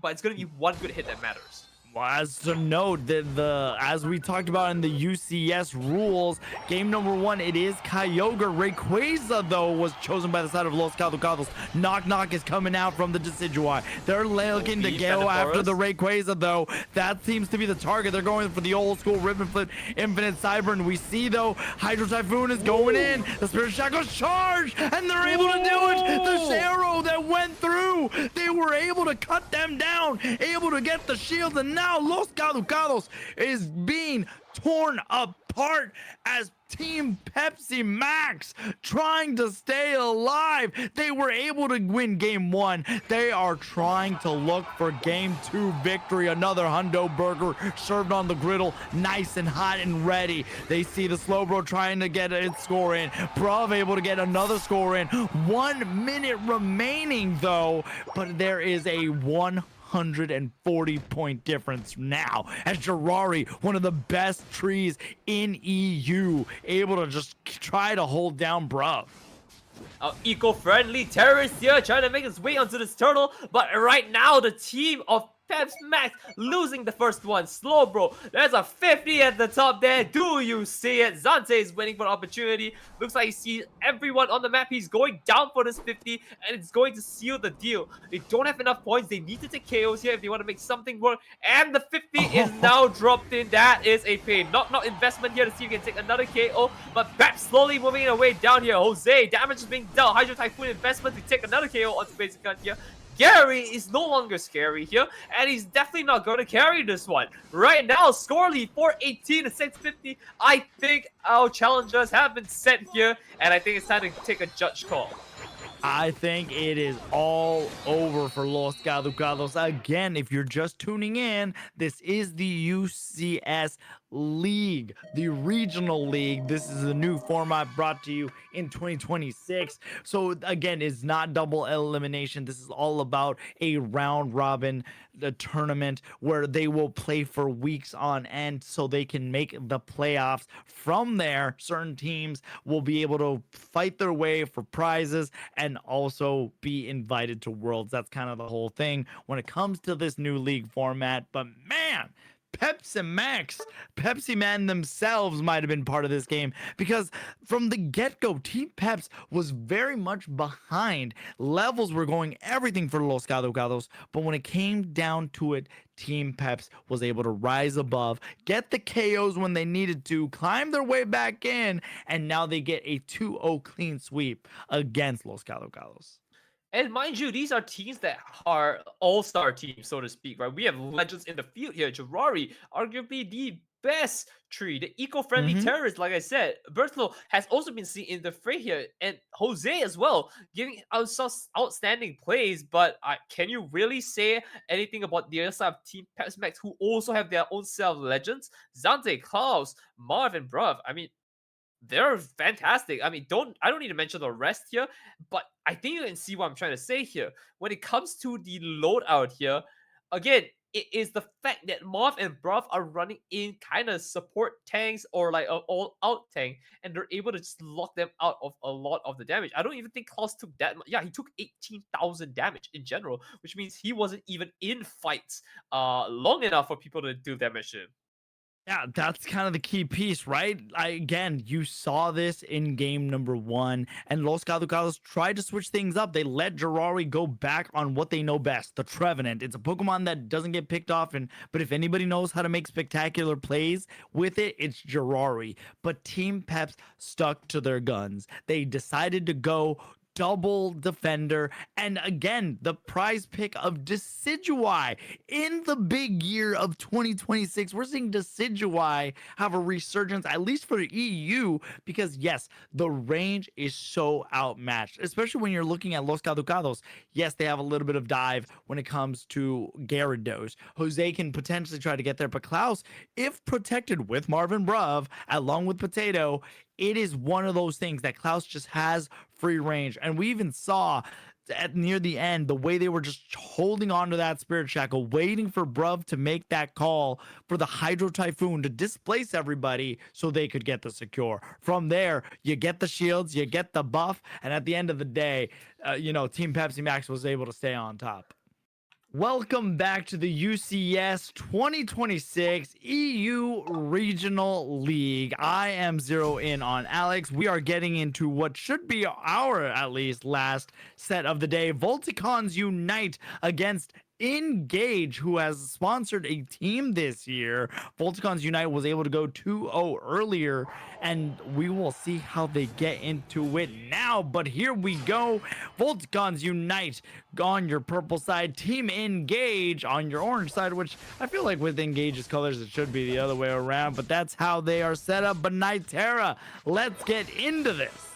But it's going to be one good hit that matters. Well, as to note, as we talked about in the UCS rules, game number 1, it is Kyogre. Rayquaza, though, was chosen by the side of Los Galacticos. Knock is coming out from the Decidueye. They're looking to go after the Rayquaza, though. That seems to be the target. They're going for the old school Ribbon Flip, Infinite Cyber, and we see, though, Hydro Typhoon is going in. The Spirit Shackle's charged, and they're able to do it. The arrow that went through, they were able to cut them down, able to get the shield, and now Los Galacticos is being torn apart as Team Pepsi Max trying to stay alive. They were able to win game 1. They are trying to look for game 2 victory. Another hundo burger served on the griddle, nice and hot and ready. They see the Slowbro trying to get its score in. Brav able to get another score in. 1 minute remaining, though, but there is a 100% 140-point difference now, as Jirari, one of the best trees in EU, able to just try to hold down Bruv. Eco-friendly terrorist here trying to make his way onto this turtle, but right now the team of Peps Max losing the first one. Slow, bro. There's a 50 at the top there. Do you see it? Zante is waiting for an opportunity. Looks like he sees everyone on the map. He's going down for this 50, and it's going to seal the deal. They don't have enough points. They need to take KOs here if they want to make something work. And the 50 is now dropped in. That is a pay. Not investment here to see if you can take another KO, but Peps slowly moving away down here. Jose, damage is being dealt. Hydro Typhoon investment to take another KO onto basic gun here. Gary is no longer scary here, and he's definitely not going to carry this one. Right now, score lead 418 to 650. I think our challengers have been set here, and I think it's time to take a judge call. I think it is all over for Los Ghatlue. Again, if you're just tuning in, this is the UCS League, the regional league. This is a new format brought to you in 2026. So again, it's not double elimination. This is all about a round robin tournament where they will play for weeks on end so they can make the playoffs. From there, certain teams will be able to fight their way for prizes and also be invited to Worlds. That's kind of the whole thing when it comes to this new league format. But man, Pepsi Max, Pepsi Man themselves might have been part of this game, because from the get-go, Team Peps was very much behind. Levels were going everything for Los Ghatlue, but when it came down to it, Team Peps was able to rise above, get the KOs when they needed to, climb their way back in, and now they get a 2-0 clean sweep against Los Ghatlue. And mind you, these are teams that are all-star teams, so to speak, right? We have legends in the field here. Jirari, arguably the best tree, the eco-friendly terrorist, like I said. Berthlo has also been seen in the fray here, and Jose as well, giving us outstanding plays. But can you really say anything about the other side of Team Peps Max, who also have their own set of legends? Zante, Klaus, Marv, and Bruv. I mean, they're fantastic. I mean, I don't need to mention the rest here, but I think you can see what I'm trying to say here. When it comes to the loadout here, again, it is the fact that Marv and Bruv are running in kind of support tanks or like an all-out tank, and they're able to just lock them out of a lot of the damage. I don't even think Klaus took that much. Yeah, he took 18,000 damage in general, which means he wasn't even in fights long enough for people to do damage to him. Yeah, that's kind of the key piece, right? Again, you saw this in game number 1, and Los Ghatlue tried to switch things up. They let Jirari go back on what they know best, the Trevenant. It's a Pokemon that doesn't get picked often, but if anybody knows how to make spectacular plays with it, it's Jirari. But Team Peps stuck to their guns. They decided to go double defender, and again, the prize pick of Decidueye in the big year of 2026. We're seeing Decidueye have a resurgence, at least for the EU, because yes, the range is so outmatched, especially when you're looking at Los Ghatlue. Yes, they have a little bit of dive when it comes to Gyarados. Jose can potentially try to get there, but Klaus, if protected with Marvin Bruv along with Potato, it is one of those things that Klaus just has free range. And we even saw at near the end the way they were just holding on to that Spirit Shackle, waiting for Bruv to make that call for the Hydro Typhoon to displace everybody so they could get the secure. From there, you get the shields, you get the buff, and at the end of the day, Team Pepsi Max was able to stay on top. Welcome back to the UCS 2026 EU Regional League. I am zero in on Alex. We are getting into what should be our, at least, last set of the day. Volticons unite against Engage, who has sponsored a team this year. Volticons Unite was able to go 2-0 earlier, and we will see how they get into it now. But here we go. Volticons Unite on your purple side, Team Engage on your orange side, which I feel like with Engage's colors, it should be the other way around, but that's how they are set up. But Nitera, let's get into this.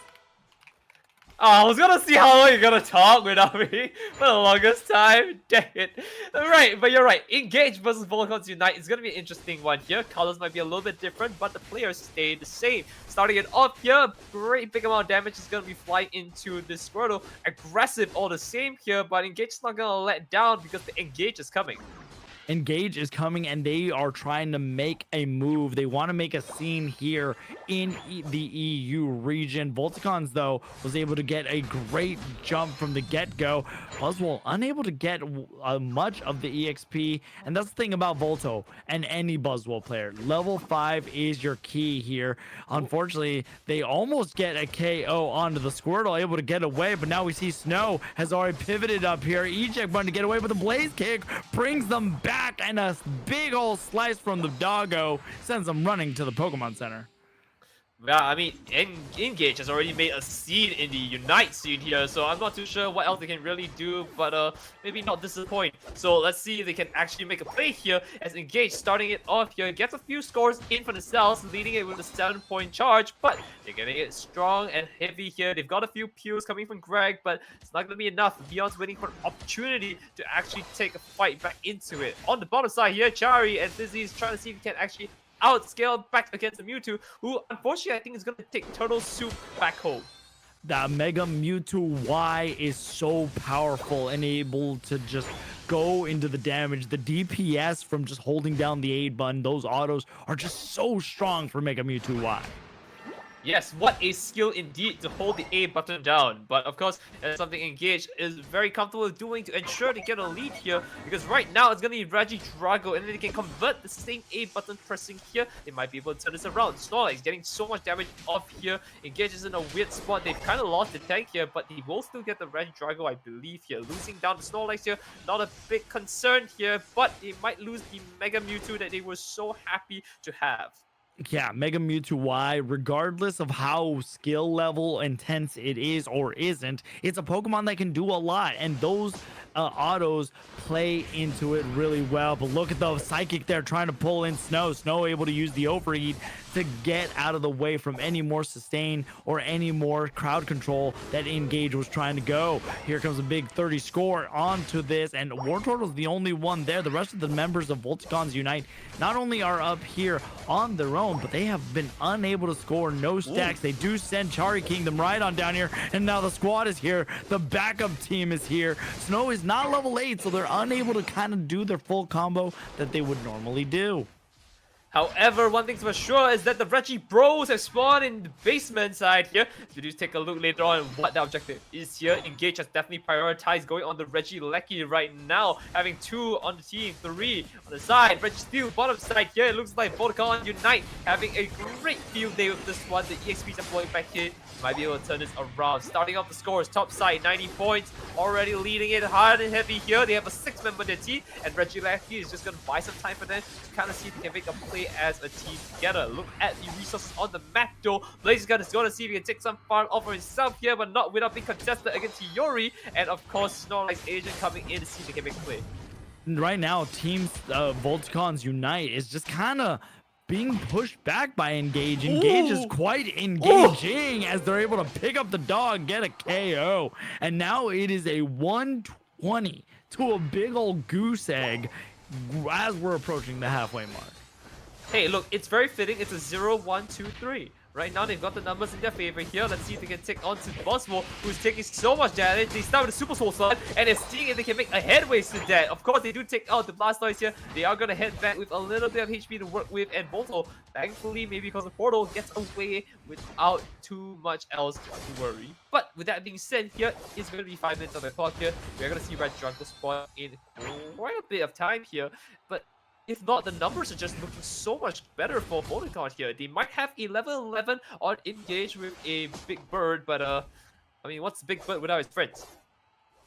I was gonna see how long you're gonna talk without me for the longest time. Dang it. Right, but you're right. Engage versus Volcans Unite is gonna be an interesting one here. Colors might be a little bit different, but the players stay the same. Starting it off here, great big amount of damage is gonna be flying into this Squirtle. Aggressive all the same here, but Engage is not gonna let down because the Engage is coming. Engage is coming and they are trying to make a move. They want to make a scene here in the EU region. Volticons, though, was able to get a great jump from the get-go. Buzzwole unable to get much of the EXP. And that's the thing about Volto and any Buzzwole player. Level 5 is your key here. Unfortunately, they almost get a KO onto the Squirtle, able to get away. But now we see Snow has already pivoted up here. Eject button to get away, but the Blaze Kick brings them back. And a big old slice from the doggo sends them running to the Pokemon Center. Yeah, I mean, Engage has already made a scene in the Unite scene here, so I'm not too sure what else they can really do, but maybe not disappoint. So let's see if they can actually make a play here, as Engage starting it off here, gets a few scores in for themselves, leading it with a 7-point charge, but they're getting it strong and heavy here. They've got a few peels coming from Greg, but it's not going to be enough. Beyond's waiting for an opportunity to actually take a fight back into it. On the bottom side here, Chari and Dizzy is trying to see if he can actually outscale back against the Mewtwo, who unfortunately I think is going to take Turtle Soup back home. That Mega Mewtwo Y is so powerful and able to just go into the damage. The DPS from just holding down the A button, those autos are just so strong for Mega Mewtwo Y. Yes, what a skill indeed to hold the A button down. But of course, that's something Engage is very comfortable doing to ensure to get a lead here. Because right now it's going to be Regidrago, and then they can convert the same A button pressing here. They might be able to turn this around. Snorlax getting so much damage off here. Engage is in a weird spot. They've kind of lost the tank here, but he will still get the Regidrago, I believe, here. Losing down the Snorlax here, not a big concern here, but they might lose the Mega Mewtwo that they were so happy to have. Yeah, Mega Mewtwo Y, regardless of how skill level intense it is or isn't, it's a Pokemon that can do a lot, and those autos play into it really well. But look at the Psychic there trying to pull in Snow. Snow able to use the Overheat to get out of the way from any more sustain or any more crowd control that Engage was trying to go. Here comes a big 30 score onto this, and Wartortle's the only one there. The rest of the members of Volticons Unite not only are up here on their own, but they have been unable to score. No stacks. Ooh. They do send Chari Kingdom right on down here, and now the squad is here. The backup team is here. Snow is not level 8, so they're unable to kind of do their full combo that they would normally do. However, one thing's for sure is that the Reggie Bros have spawned in the basement side here. So just take a look later on what the objective is here. Engage has definitely prioritized going on the Reggie Lecky right now. Having 2 on the team, 3 on the side. Reggie Steel, bottom side here. It looks like Volcon Unite having a great field day with this one. The EXPs are flowing back here. Might be able to turn this around. Starting off the scores, top side, 90 points. Already leading it hard and heavy here. They have a 6-member in their team. And Reggie Lecky is just going to buy some time for them to kind of see if they can make a play as a team together. Look at the resources on the map though. Blazegun is going to see if he can take some farm off for himself here, but not without being contested against Yori. And of course, Snorlax Agent coming in to see if they can make a play. Right now, Team Volticons Unite is just kind of being pushed back by Engage. Engage is quite engaging as they're able to pick up the dog, get a KO. And now it is a 120 to a big old goose egg as we're approaching the halfway mark. Hey, look, it's very fitting. It's a 0-1-2-3. Right now, they've got the numbers in their favor here. Let's see if they can take on to Buzzwole, who's taking so much damage. They start with a Super Soul Slide, and they're seeing if they can make a headway to that. Of course, they do take out the Blastoise here. They are going to head back with a little bit of HP to work with, and Volto, thankfully, maybe because the portal, gets away without too much else to worry. But with that being said, here is going to be 5 minutes on the clock here. We're going to see Regidrago spawn in quite a bit of time here, but if not, the numbers are just looking so much better for Volticon here. They might have a level 11 on Engage with a Big Bird, but I mean, what's Big Bird without his friends?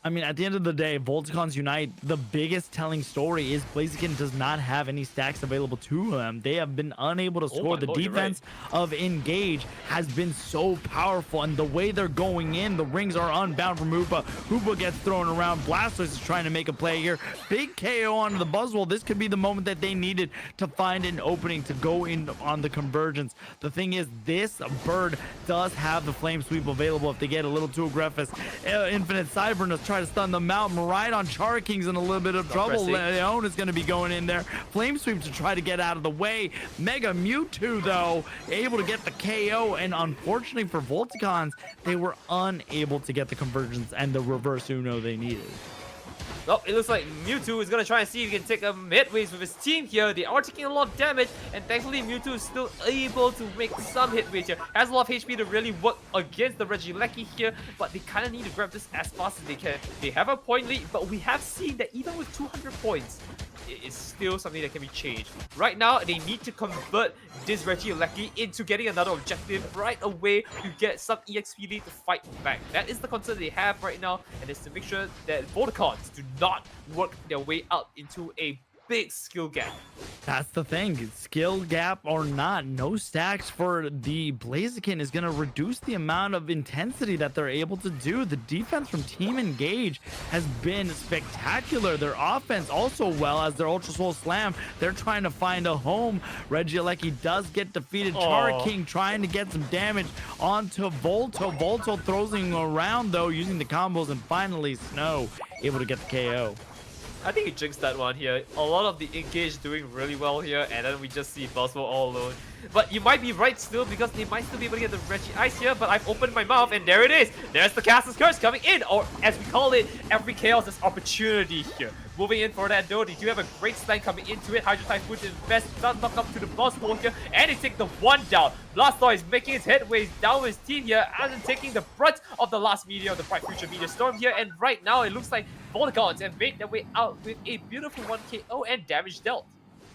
I mean, at the end of the day, Volticons Unite, the biggest telling story is Blaziken does not have any stacks available to them. They have been unable to Oh score. my The lord, you're right. defense of Engage has been so powerful, and the way they're going in, the rings are unbound from Hoopa. Hoopa gets thrown around. Blastoise is trying to make a play here. Big KO onto the Buzzwole. This could be the moment that they needed to find an opening to go in on the convergence. The thing is, this bird does have the flame sweep available if they get a little too aggressive. Infinite Cyber try to stun them out. Maridon Char King's in a little bit of trouble. Leon is going to be going in there. Flame Sweep to try to get out of the way. Mega Mewtwo, though, able to get the KO. And unfortunately for Volticons, they were unable to get the convergence and the reverse Uno they needed. Well, it looks like Mewtwo is going to try and see if he can take a midways with his team here. They are taking a lot of damage, and thankfully Mewtwo is still able to make some hitways here. Has a lot of HP to really work against the Regieleki here, but they kind of need to grab this as fast as they can. They have a point lead, but we have seen that even with 200 points, it is still something that can be changed. Right now, they need to convert this Regieleki into getting another objective right away to get some EXP lead to fight back. That is the concern they have right now, and it's to make sure that Volticons do not work their way out into a big skill gap. That's the thing. Skill gap or not, no stacks for the Blaziken is going to reduce the amount of intensity that they're able to do. The defense from Team Engage has been spectacular. Their offense also well as their Ultra Soul Slam. They're trying to find a home. Regieleki does get defeated. Char King trying to get some damage onto Volto. Volto throws him around though using the combos, and finally Snow able to get the KO. I think he jinxed that one here. A lot of the Engage doing really well here, and then we just see Buzzwole all alone. But you might be right still, because they might still be able to get the Reggie Ice here, but I've opened my mouth, and there it is! There's the Caster's Curse coming in, or as we call it, every chaos is opportunity here. Moving in for that though, they do have a great stun coming into it. Hydro Typhoon invest, does knock up to the Buzzwole here, and they take the one down. Blastoise making his headways down with his team here, as in taking the brunt of the last meteor, the Bright Future Meteor Storm here, and right now it looks like Volticons have made their way out with a beautiful 1 KO and damage dealt.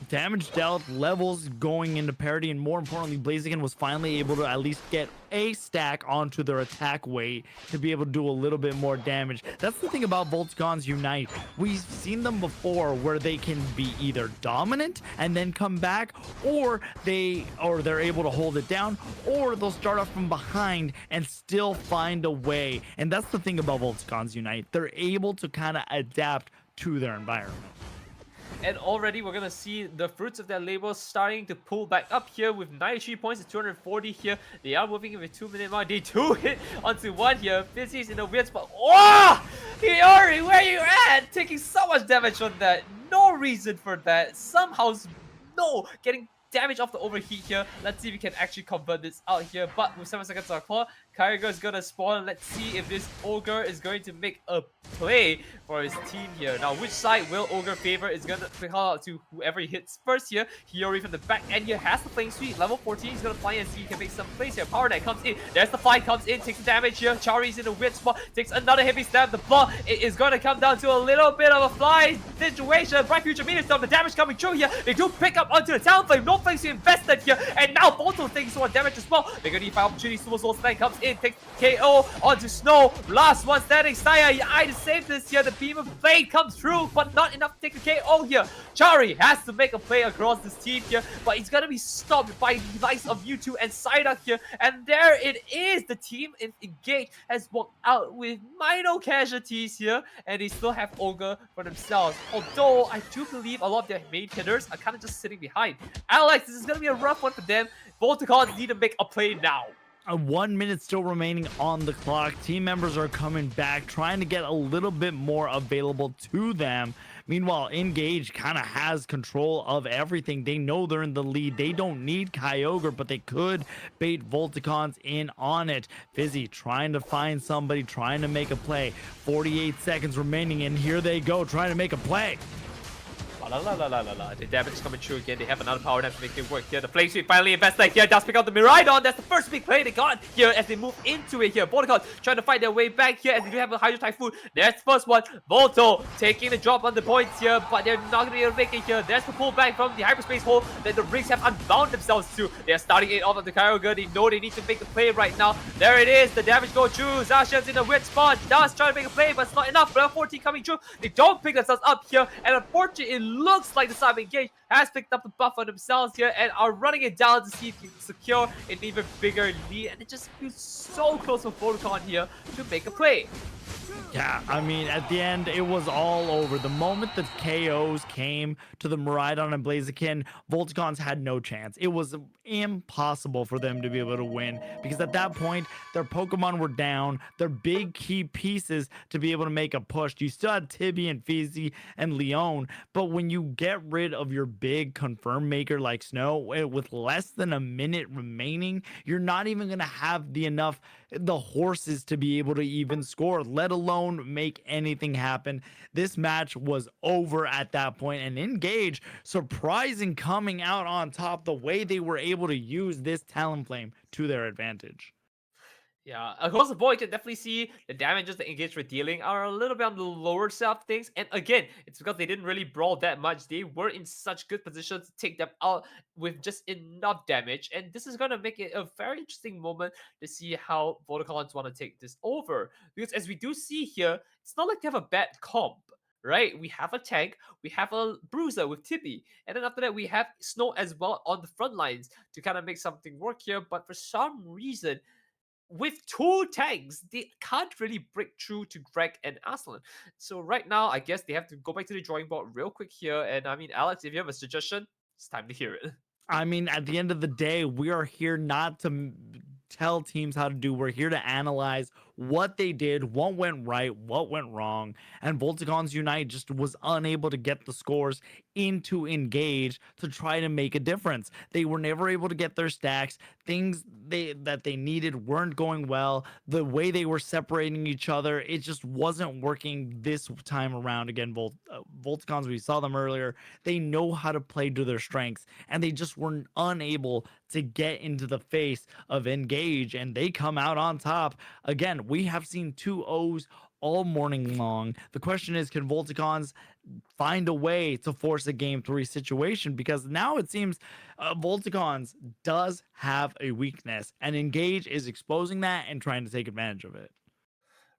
Damage dealt, levels going into parity, and more importantly, Blaziken was finally able to at least get a stack onto their attack weight to be able to do a little bit more damage. That's the thing about Volticons Unite. We've seen them before where they can be either dominant and then come back, or they're able to hold it down, or they'll start off from behind and still find a way. And that's the thing about Volticons Unite. They're able to kind of adapt to their environment. And already we're gonna see the fruits of their labor starting to pull back up here with 93 points to 240 here. They are moving in with 2-minute mark. They do hit onto one here. Fizzy's in a weird spot. Oh! Hiyori, where you at? Taking so much damage on that. No reason for that. Somehow, no, getting damage off the overheat here. Let's see if we can actually convert this out here. But with 7 seconds on clock, Kyogre is gonna spawn. Let's see if this Ogre is going to make a play for his team here. Now, which side will Ogre favor is gonna call out to whoever he hits first here. Hiyori from the back end here has the Flame Sweep. Level 14, he's gonna fly and see if he can make some plays here. Power Net comes in. There's the fly, comes in, takes the damage here. Chari's in a weird spot, takes another heavy stab. The ball, it is gonna come down to a little bit of a fly situation. Bright Future Meteor Storm, the damage coming through here. They do pick up onto the Talon Flame. No Flame Sweep invested here. And now Volto taking so much damage as well. They're gonna need 5 opportunities. Super Soul Slam comes in, takes KO onto Snow. Last one standing. Saya, I to save this here. The Beam of Blade comes through, but not enough to take the KO here. Chari has to make a play across this team here, but he's gonna be stopped by the likes of Mewtwo and Psyduck here. And there it is. The team in Engage has walked out with minor casualties here, and they still have Ogre for themselves. Although I do believe a lot of their main hitters are kind of just sitting behind. Alex, this is gonna be a rough one for them. Volticons need to make a play now. 1 minute still remaining on the clock. Team members are coming back, trying to get a little bit more available to them. Meanwhile, Engage kind of has control of everything. They know they're in the lead. They don't need Kyogre, but they could bait Volticons in on it. Fizzy trying to find somebody, trying to make a play. 48 seconds remaining, and here they go, trying to make a play. Oh, la la la la la la. The damage is coming through again. They have another power nap to make it work here. The flame sweep finally invested here. Does pick up the Miraidon. That's the first big play they got here as they move into it here. Volticon trying to fight their way back here as they do have a Hydro Typhoon. There's the first one. Volto taking the drop on the points here, but they're not going to be able to make it here. There's the pullback from the hyperspace hole that the Rings have unbound themselves to. They're starting it off of the Kyogre. They know they need to make the play right now. There it is. The damage goes through. Zashian's in a weird spot. Does try to make a play, but it's not enough. Level 14 coming through. They don't pick themselves up here, and unfortunately, it looks like the side of Engage has picked up the buff on themselves here and are running it down to see if you can secure an even bigger lead. And it just feels so close for Volticon here to make a play. Yeah, I mean, at the end, it was all over. The moment the KOs came to the Miraidon and Blaziken, Volticons had no chance. It was impossible for them to be able to win because at that point, their Pokemon were down, their big key pieces to be able to make a push. You still had Tibby and Fizzy and Leon, but when you get rid of your big confirm maker like Snow with less than a minute remaining, you're not even going to have the horses to be able to even score, let alone make anything happen. This match was over at that point, and Engage surprising coming out on top the way they were able to use this Talonflame to their advantage. Yeah, across the board, you can definitely see the damages that Engage were dealing are a little bit on the lower side of things. And again, it's because they didn't really brawl that much. They were in such good position to take them out with just enough damage. And this is going to make it a very interesting moment to see how Vodacons want to take this over. Because as we do see here, it's not like they have a bad comp. Right, we have a tank, we have a bruiser with Tibby, and then after that we have Snow as well on the front lines to kind of make something work here. But for some reason, with two tanks, they can't really break through to Greg and Aslan. So right now, I guess they have to go back to the drawing board real quick here. And I mean, Alex, if you have a suggestion, it's time to hear it. I mean, at the end of the day, we are here not to tell teams how to do. We're here to analyze what they did, what went right, what went wrong. And Volticons Unite just was unable to get the scores into Engage to try to make a difference. They were never able to get their stacks. Things that they needed weren't going well. The way they were separating each other, it just wasn't working this time around. Again, Volticons, we saw them earlier, they know how to play to their strengths, and they just were unable to get into the face of Engage, and they come out on top. Again, we have seen two O's all morning long. The question is, can Volticons find a way to force a game 3 situation? Because now it seems Volticons does have a weakness, and Engage is exposing that and trying to take advantage of it.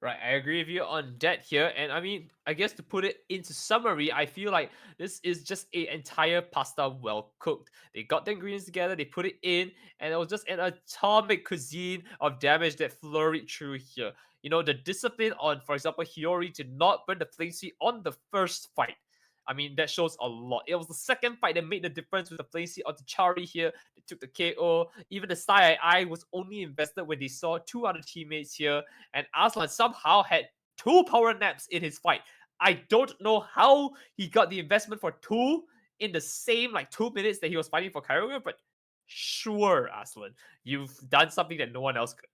Right, I agree with you on that here. And I mean, I guess to put it into summary, I feel like this is just an entire pasta well cooked. They got the ingredients together, they put it in, and it was just an atomic cuisine of damage that flurried through here. You know, the discipline on, for example, Hiyori to not burn the flame seed on the first fight. I mean, that shows a lot. It was the second fight that made the difference with the flame seed onto Chari here. They took the KO. Even the Sai I was only invested when they saw two other teammates here. And Aslan somehow had two power naps in his fight. I don't know how he got the investment for two in the same like 2 minutes that he was fighting for Kyogre, but sure, Aslan, you've done something that no one else could.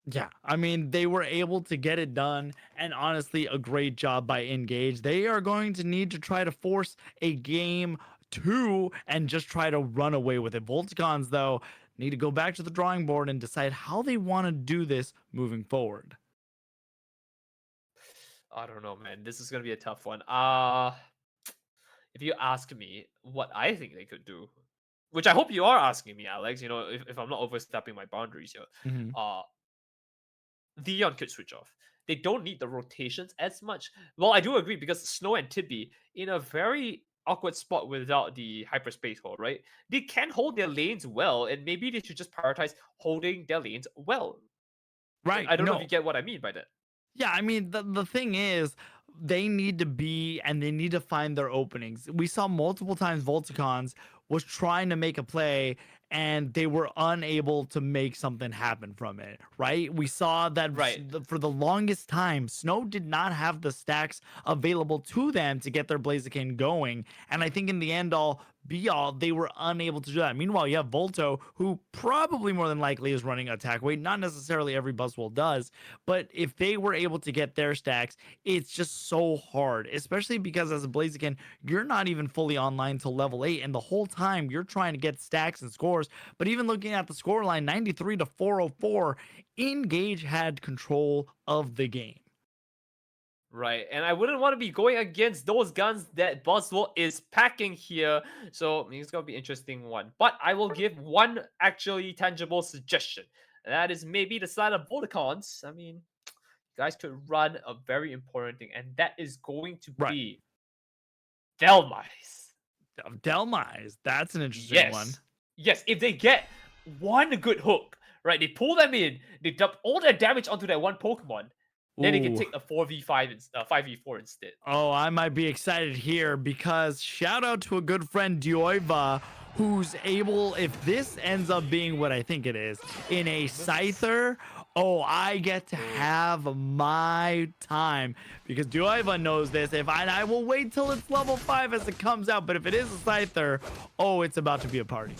Yeah, I mean, they were able to get it done, and honestly, a great job by Engage. They are going to need to try to force a game 2 and just try to run away with it. Volticons, though, need to go back to the drawing board and decide how they want to do this moving forward. I don't know, man. This is gonna be a tough one. If you ask me what I think they could do, which I hope you are asking me, Alex, you know, if I'm not overstepping my boundaries here, Mhm. uh, Dion could switch off. They don't need the rotations as much. Well, I do agree because Snow and Tibby in a very awkward spot without the hyperspace hole, right? They can hold their lanes well, and maybe they should just prioritize holding their lanes well. Right. I don't know if you No, get what I mean by that. yeah, I mean, the thing is, they need to be and they need to find their openings. We saw multiple times Volticons was trying to make a play and they were unable to make something happen from it, right? We saw that Right. for the longest time, Snow did not have the stacks available to them to get their Blaziken going. And I think in the end all, be all, they were unable to do that. Meanwhile, you have Volto, who probably more than likely is running attack weight. Not necessarily every Buzzwole does, but if they were able to get their stacks, it's just so hard, especially because as a Blaziken, you're not even fully online till level 8, and the whole time you're trying to get stacks and scores. But even looking at the scoreline, 93 to 404, Engage had control of the game. Right, and I wouldn't want to be going against those guns that Buzzwole is packing here, so it's gonna be an interesting one. But I will give one actually tangible suggestion, and that is maybe the side of Volticons. I mean, you guys could run a very important thing, and that is going to Right. be Delmise. Delmise, that's an interesting one. Yes, if they get one good hook, right, they pull them in, they dump all their damage onto that one Pokemon, then they can Ooh. take a 4v5 and 5v4 instead. Oh, I might be excited here because shout out to a good friend Dioiva, who's able, if this ends up being what I think it is, in a Scyther, oh, I get to have my time because Dioiva knows this. I will wait till it's level 5 as it comes out, but if it is a Scyther, oh, it's about to be a party.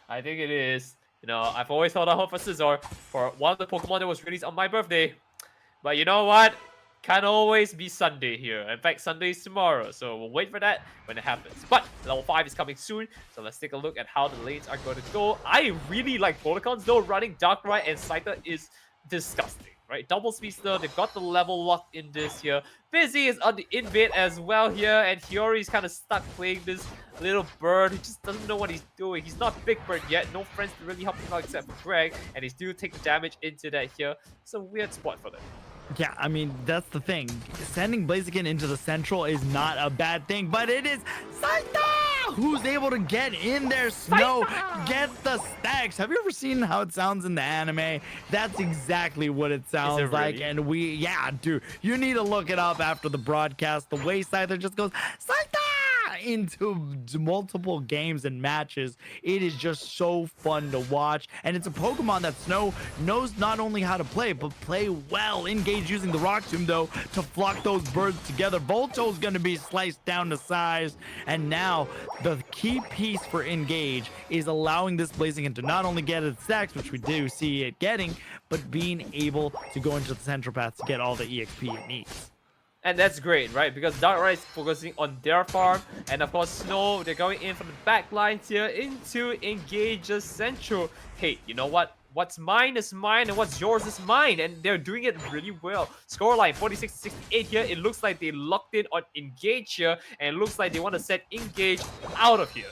I think it is. You know, I've always held out hope for Scizor for one of the Pokemon that was released on my birthday. But you know what? Can't always be Sunday here. In fact, Sunday is tomorrow, so we'll wait for that when it happens. But level 5 is coming soon, so let's take a look at how the lanes are going to go. I really like Volticons, though. Running Darkrai and Scyther is disgusting, right? Double Speedster, they've got the level locked in this here. Fizzy is on the invade as well here, and Hiyori's kind of stuck playing this little bird who just doesn't know what he's doing. He's not Big Bird yet, no friends to really help him out except for Greg, and he still take the damage into that here. It's a weird spot for them. Yeah, I mean, that's the thing. Sending Blaziken into the central is not a bad thing, but it is Scyther who's able to get in there, Snow, get the stacks. Have you ever seen how it sounds in the anime? That's exactly what it sounds like. Really? And yeah, dude, you need to look it up after the broadcast. The way Scyther just goes, Scyther! Into multiple games and matches. It is just so fun to watch, and it's a Pokemon that Snow knows not only how to play but play well. Engage using the Rock Tomb though to flock those birds together. Volto's going to be sliced down to size, and now the key piece for Engage is allowing this Blaziken to not only get its stacks, which we do see it getting, but being able to go into the central path to get all the EXP it needs. And that's great, right? Because Darkrai is focusing on their farm, and of course Snow, they're going in from the back lines here into Engage's Central. Hey, you know what? What's mine is mine, and what's yours is mine, and they're doing it really well. Scoreline 46-68 here. It looks like they locked in on Engage here, and it looks like they want to set Engage out of here.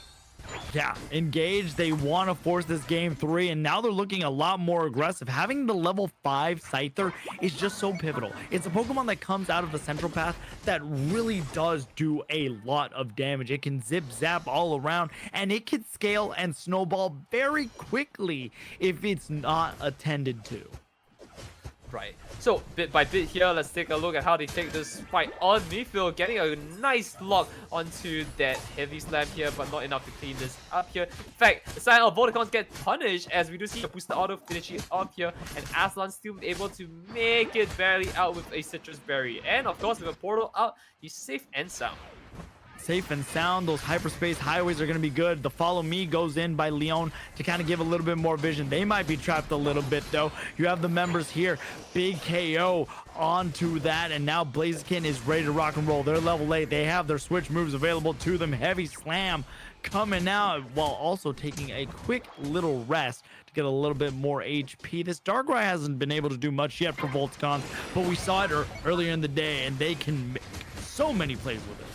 Yeah, Engage, they want to force this game 3, and now they're looking a lot more aggressive. Having the level 5 Scyther is just so pivotal. It's a Pokemon that comes out of the central path that really does do a lot of damage. It can zip zap all around, and it can scale and snowball very quickly if it's not attended to. Right. So, bit by bit here, let's take a look at how they take this fight on midfield, getting a nice lock onto that heavy slam here, but not enough to clean this up here. In fact, the side of Volticons get punished as we do see a booster auto finishing off here, and Aslan still able to make it barely out with a Citrus Berry. And of course, with a portal out, he's safe and sound. Safe and sound. Those hyperspace highways are going to be good. The follow me goes in by Leon to kind of give a little bit more vision. They might be trapped a little bit though. You have the members here. Big KO onto that, and now Blaziken is ready to rock and roll. They're level 8. They have their switch moves available to them. Heavy slam coming out while also taking a quick little rest to get a little bit more HP. This Darkrai hasn't been able to do much yet for Volticons, but we saw it earlier in the day, and they can make so many plays with it.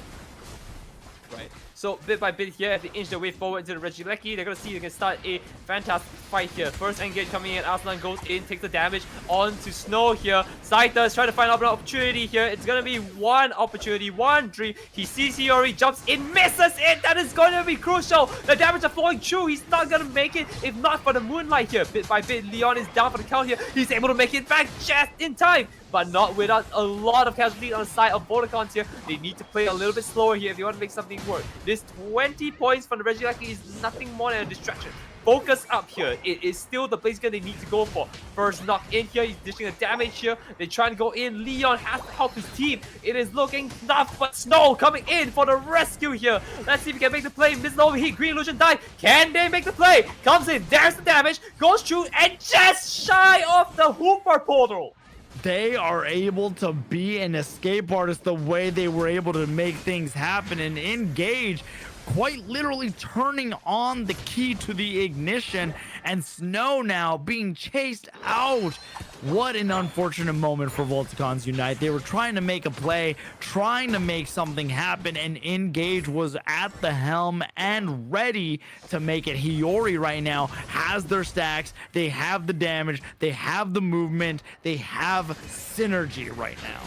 Right. So bit by bit here, as they inch their way forward into the Regieleki, they're gonna see they can start a fantastic fight here. First engage coming in, Aslan goes in, takes the damage onto Snow here. Scyther is trying to find an opportunity here. It's gonna be one opportunity, one dream. He sees Hiyori, jumps in, misses it. That is gonna be crucial. The damage are flowing through. He's not gonna make it if not for the Moonlight here. Bit by bit, Leon is down for the count here. He's able to make it back just in time, but not without a lot of casualty on the side of Volticons here. They need to play a little bit slower here if they want to make something work. This 20 points from the Regieleki is nothing more than a distraction focus up here. It is still the Blaziken they need to go for. First knock in here, he's dishing a damage here. They try to go in. Leon has to help his team. It is looking tough, but Snow coming in for the rescue here. Let's see if we can make the play. Missed overheat. Green Illusion died. Can they make the play? Comes in. There's the damage. Goes through and just shy of the Hooper portal. They are able to be an escape artist the way they were able to make things happen and engage, quite literally turning on the key to the ignition, and Snow now being chased out. What an unfortunate moment for Volticons Unite. They were trying to make a play, trying to make something happen, and Engage was at the helm and ready to make it. Hiyori right now has their stacks, they have the damage, they have the movement, they have synergy right now.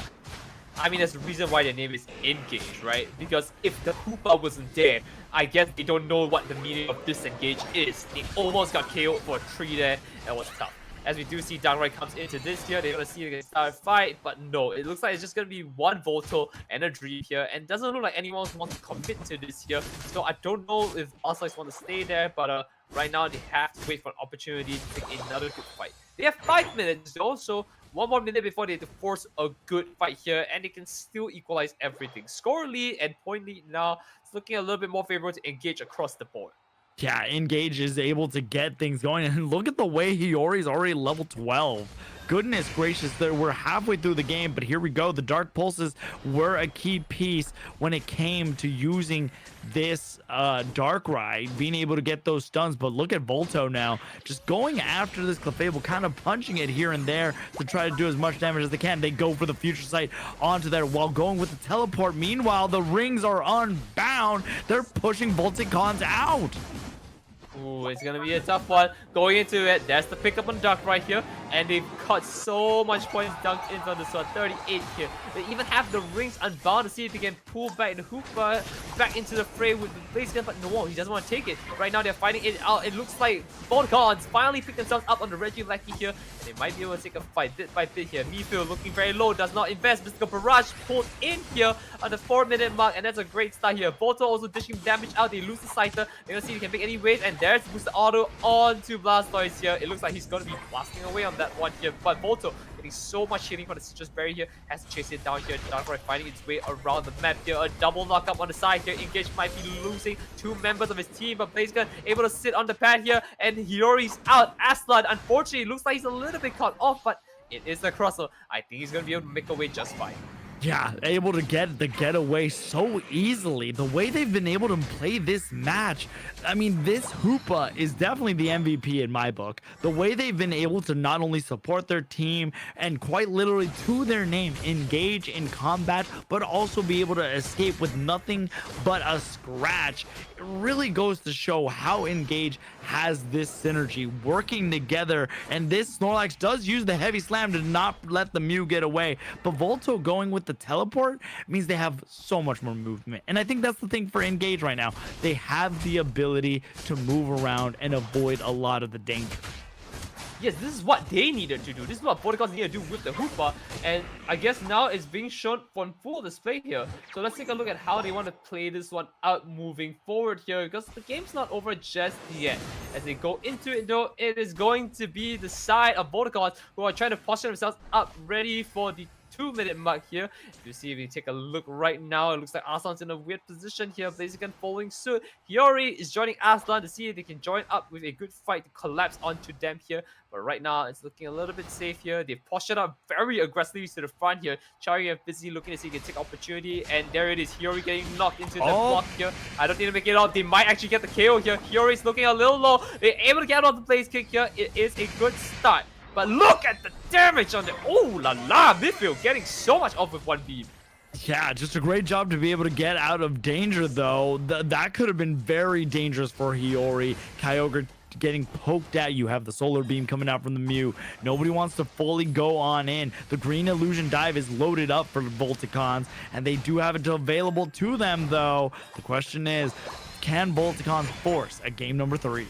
I mean, there's a reason why their name is Engage, right? Because if the Hoopa wasn't there, I guess they don't know what the meaning of disengage is. They almost got KO'd for a 3 there. That was tough. As we do see Darkrai comes into this here, they're gonna see if they can start a fight, but no, it looks like it's just gonna be one Volto and a Dream here, and doesn't look like anyone wants to commit to this here. So I don't know if Oslice want to stay there, but right now they have to wait for an opportunity to take another good fight. They have 5 minutes though, so 1 more minute before they have to force a good fight here, and they can still equalize everything. Score lead and point lead now. It's looking a little bit more favorable to Engage across the board. Yeah, Engage is able to get things going, and look at the way Hiyori's already level 12. Goodness gracious, we're halfway through the game, but here we go. The Dark Pulses were a key piece when it came to using this Darkrai, being able to get those stuns. But look at Volto now, just going after this Clefable, kind of punching it here and there to try to do as much damage as they can. They go for the Future Sight onto there while going with the Teleport. Meanwhile, the rings are unbound. They're pushing Volticons out. Ooh, it's gonna be a tough one. Going into it, there's the pickup on Duck right here, and they've cut so much points dunked in on this one. 38 here. They even have the rings unbound to see if they can pull back the Hoopa back into the fray with the Blaziken, but no, he doesn't want to take it. Right now, they're fighting it out. It looks like Volticons finally picked themselves up on the Regieleki here, and they might be able to take a fight bit by bit here. Mifil looking very low, does not invest. Mystical Barrage pulled in here on the 4-minute mark, and that's a great start here. Volto also dishing damage out. They lose the Scyther. They're gonna see if they can make any waves, and there's Booster Auto onto Blastoise here. It looks like he's gonna be blasting away on that one here, but Volto getting so much healing from the Citrus Berry here, has to chase it down here. Darkrai finding its way around the map here. A double knockup on the side here. Engage might be losing 2 members of his team, but Blaziken able to sit on the pad here, and Hiyori's out. Aslan, unfortunately, looks like he's a little bit caught off, but it is the crosser. I think he's gonna be able to make away just fine. Yeah, able to get the getaway so easily. The way they've been able to play this match, I mean, this Hoopa is definitely the MVP in my book. The way they've been able to not only support their team and quite literally to their name, engage in combat, but also be able to escape with nothing but a scratch. It really goes to show how Engage has this synergy working together, and this Snorlax does use the heavy slam to not let the Mew get away, but Volto going with the teleport means they have so much more movement, and I think that's the thing for Engage right now. They have the ability to move around and avoid a lot of the danger. Yes, this is what they needed to do. This is what Volticons need to do with the Hoopa, and I guess now it's being shown on full display here. So let's take a look at how they want to play this one out moving forward here, because the game's not over just yet. As they go into it though, it is going to be the side of Volticons who are trying to posture themselves up ready for the 2-minute mark here. You see, if you take a look right now, it looks like Aslan's in a weird position here. Blaziken following suit. Hiyori is joining Aslan to see if they can join up with a good fight to collapse onto them here. But right now, it's looking a little bit safe here. They've postured up very aggressively to the front here. Chari and Fizzy looking to see if they can take opportunity. And there it is. Hiyori getting knocked into the block here. I don't think they make it off. They might actually get the KO here. Hiyori's looking a little low. They're able to get off the Blaze Kick here. It is a good start. But look at the damage on the... Oh la la! Midfield getting so much off with one beam. Yeah, just a great job to be able to get out of danger, though. That could have been very dangerous for Hiyori. Kyogre getting poked at. You have the solar beam coming out from the Mew. Nobody wants to fully go on in. The green illusion dive is loaded up for Volticons, and they do have it available to them, though. The question is, can Volticons force a game number 3?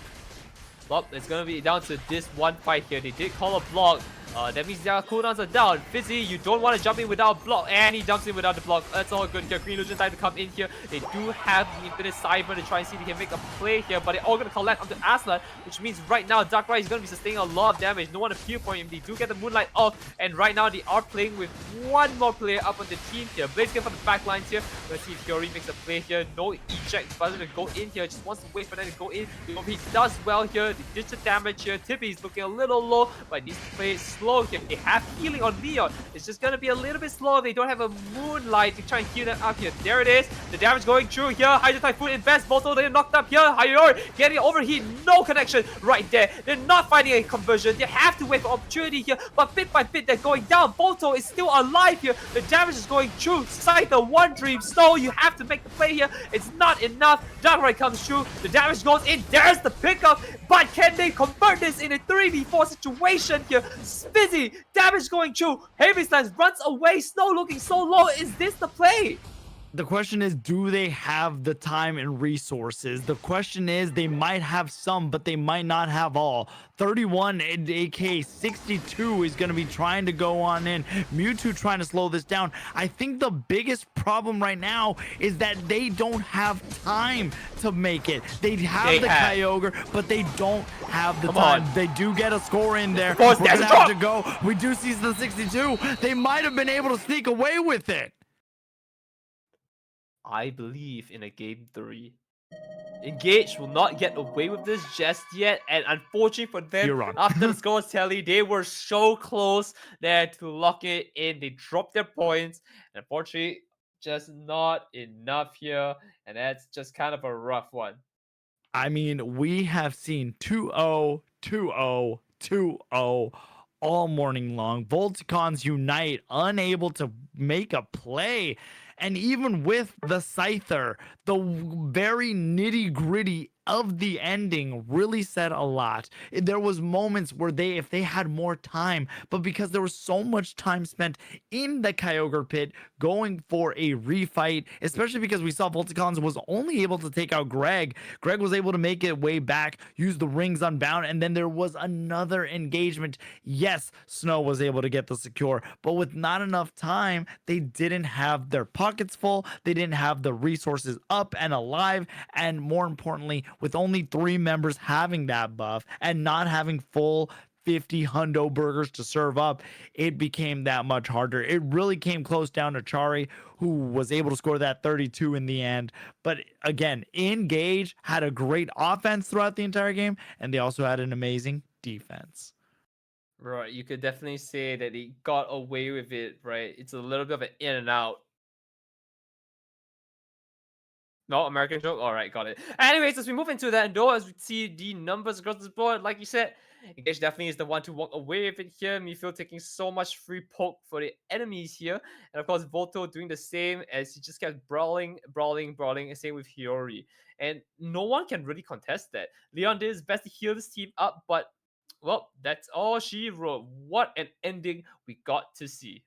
Well, it's going to be down to this one fight here. They did call a block, That means their cooldowns are down. Fizzy, you don't want to jump in without block, and he jumps in without the block. That's all good here. Green Illusion time to come in here. They do have the Infinite Cyber to try and see if they can make a play here, but they're all going to collect onto Aslan, which means right now Darkrai is going to be sustaining a lot of damage. No one to peel for him. They do get the Moonlight off, and right now they are playing with one more player up on the team here. Blaziken for the back lines here. Let's see if Fury makes a play here. No eject, but to go in here. Just wants to wait for them to go in. If he does well here, they ditch the damage here. Tippy is looking a little low, but needs to play it slow here. They have healing on Leon. It's just gonna be a little bit slow. They don't have a Moonlight to try and heal them up here. There it is. The damage going through here. Hydro Typhoon invest. Volto, they're knocked up here. Hyori getting overheat. No connection right there. They're not finding a conversion. They have to wait for opportunity here, but bit by bit they're going down. Volto is still alive here. The damage is going through. Scyther, One Dream, Snow, you have to make the play here. It's not enough. Darkrai comes through. The damage goes in. There's the pickup. But can they convert this in a 3v4 situation here? Fizzy, damage going through. Heavy Slams runs away. Snow looking so low. Is this the play? The question is, do they have the time and resources? The question is, they might have some, but they might not have all. 31 and AK 62 is going to be trying to go on in. Mewtwo trying to slow this down. I think the biggest problem right now is that they don't have time to make it. They have the Kyogre, but they don't have the time. They do get a score in there. We're going to have to go. We do see the 62. They might have been able to sneak away with it. I believe in a game 3. Engage will not get away with this just yet, and unfortunately for them, after the scores tally, they were so close there to lock it in. They dropped their points, and unfortunately, just not enough here, and that's just kind of a rough one. I mean, we have seen 2-0, 2-0, 2-0 all morning long. Volticons unite, unable to make a play. And even with the Scyther, the very nitty gritty of the ending really said a lot. There was moments where if they had more time, but because there was so much time spent in the Kyogre pit going for a refight, especially because we saw Volticons was only able to take out Greg. Greg was able to make it way back, use the rings unbound, and then there was another engagement. Yes, Snow was able to get the secure, but with not enough time, they didn't have their pockets full. They didn't have the resources up and alive, and more importantly, with only 3 members having that buff and not having full 50 hundo burgers to serve up, it became that much harder. It really came close down to Chari, who was able to score that 32 in the end. But again, Engage had a great offense throughout the entire game, and they also had an amazing defense. Right, you could definitely say that he got away with it, right? It's a little bit of an in and out. No, American joke? Alright, got it. Anyways, as we move into that though, as we see the numbers across the board, like you said, Engage definitely is the one to walk away with it here. Mifil taking so much free poke for the enemies here. And of course, Volto doing the same as he just kept brawling, and same with Hiyori. And no one can really contest that. Leon did his best to heal this team up, but, well, that's all she wrote. What an ending we got to see.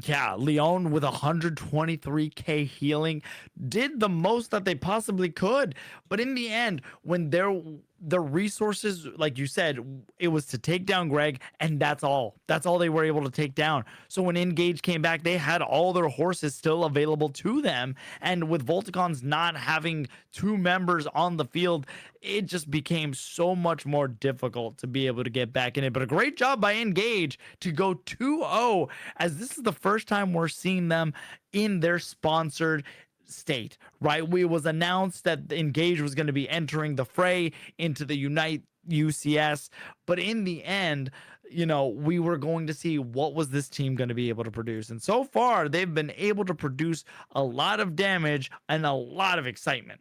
Yeah, Leon with 123k healing did the most that they possibly could. But in the end, when the resources, like you said, it was to take down Greg, and that's all. That's all they were able to take down. So when Engage came back, they had all their horses still available to them. And with Volticons not having 2 members on the field, it just became so much more difficult to be able to get back in it. But a great job by Engage to go 2-0, as this is the first time we're seeing them in their sponsored state, right? It was announced that Engage was going to be entering the fray into the Unite UCS, but in the end, we were going to see what was this team going to be able to produce. And so far, they've been able to produce a lot of damage and a lot of excitement.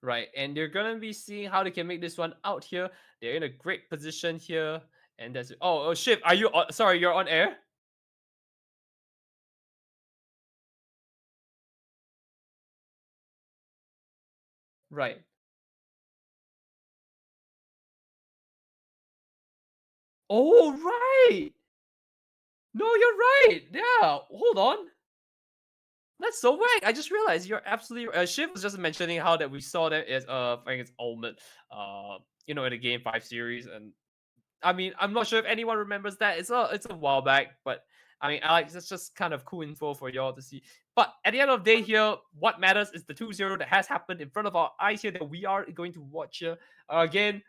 Right, and they're gonna be seeing how they can make this one out here. They're in a great position here, and that's oh shit. Are you sorry? You're on air. Right. Oh right. No, you're right. Yeah. Hold on. That's so whack. I just realized you're absolutely. Shiv was just mentioning how that we saw that as I think it's Ultimate, in the Game 5 series, and I mean, I'm not sure if anyone remembers that. It's a while back, but I mean, Alex, it's just kind of cool info for y'all to see. But at the end of the day here, what matters is the 2-0 that has happened in front of our eyes here that we are going to watch here. Again,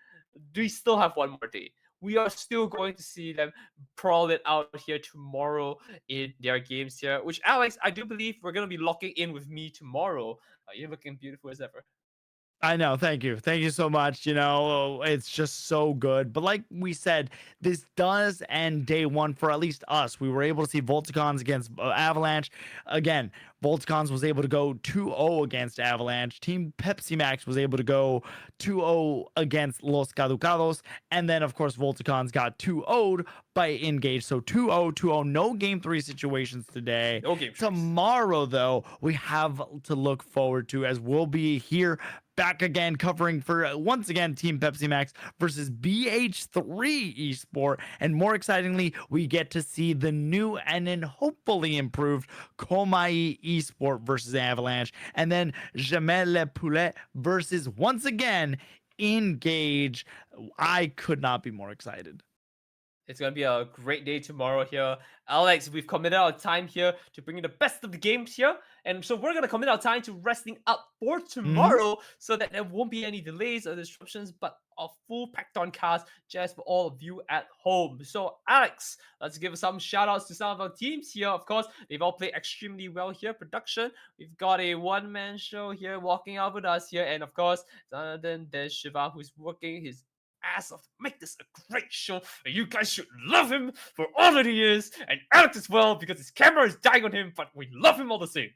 we still have one more day. We are still going to see them brawl it out here tomorrow in their games here. Which, Alex, I do believe we're gonna be locking in with me tomorrow. You're looking beautiful as ever. I know. Thank you. Thank you so much. It's just so good. But like we said, this does end day one for at least us. We were able to see Volticons against Avalanche. Again, Volticons was able to go 2-0 against Avalanche. Team Pepsi Max was able to go 2-0 against Los Caducados. And then, of course, Volticons got 2-0'd by Engage. So 2-0, 2-0. No game three situations today. No game trees. Tomorrow, though, we have to look forward to as we'll be here back again covering for once again Team Pepsi Max versus BH3 Esport, and more excitingly we get to see the new and then hopefully improved Komai Esport versus Avalanche, and then Jamais Le Poulet versus once again Engage. I could not be more excited. It's gonna be a great day tomorrow here. Alex, we've committed our time here to bring you the best of the games here. And so we're gonna commit our time to resting up for Mhm. tomorrow so that there won't be any delays or disruptions, but a full packed on cast just for all of you at home. So Alex, let's give some shout outs to some of our teams here. Of course, they've all played extremely well here. Production, we've got a one-man show here walking out with us here. And of course, other than there's Shiva who's working his ass off to make this a great show. And you guys should love him for all that he is, and Alex as well because his camera is dying on him, but we love him all the same.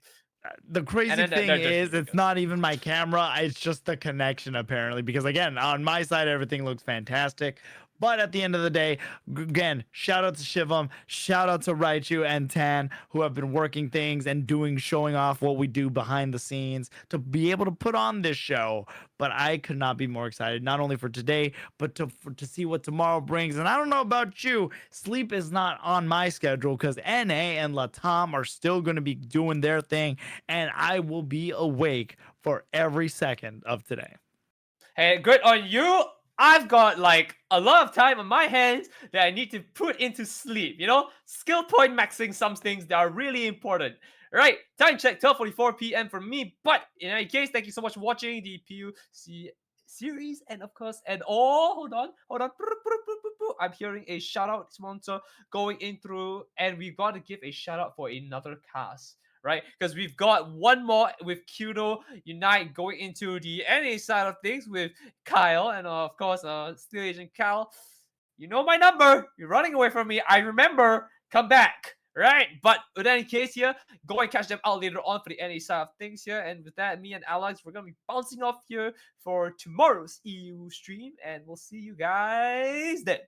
The And crazy then thing there's is me, I it's guess. not even my camera, it's just the connection apparently, because again on my side everything looks fantastic, but at the end of the day, again, shout out to Shivam, shout out to Raichu and Tan, who have been working things and showing off what we do behind the scenes to be able to put on this show. But I could not be more excited, not only for today but to see what tomorrow brings. And I don't know about you, sleep is not on my schedule because Na and Latam are still going to be doing their thing, and I will be awake for every second of today. Hey, good on you. I've got like a lot of time on my hands that I need to put into sleep. Skill point maxing some things that are really important. All right, time check 12:44 p.m. for me. But in any case, thank you so much for watching the PUC series, and of course, and oh, hold on. I'm hearing a shout out sponsor going in through, and we got to give a shout out for another cast, right? Because we've got one more with Kudo Unite going into the NA side of things with Kyle, and of course, Steel Agent Kyle. You know my number. You're running away from me. I remember. Come back. Right? But in any case here, go and catch them out later on for the NA side of things here. And with that, me and Alex, we're going to be bouncing off here for tomorrow's EU stream. And we'll see you guys then.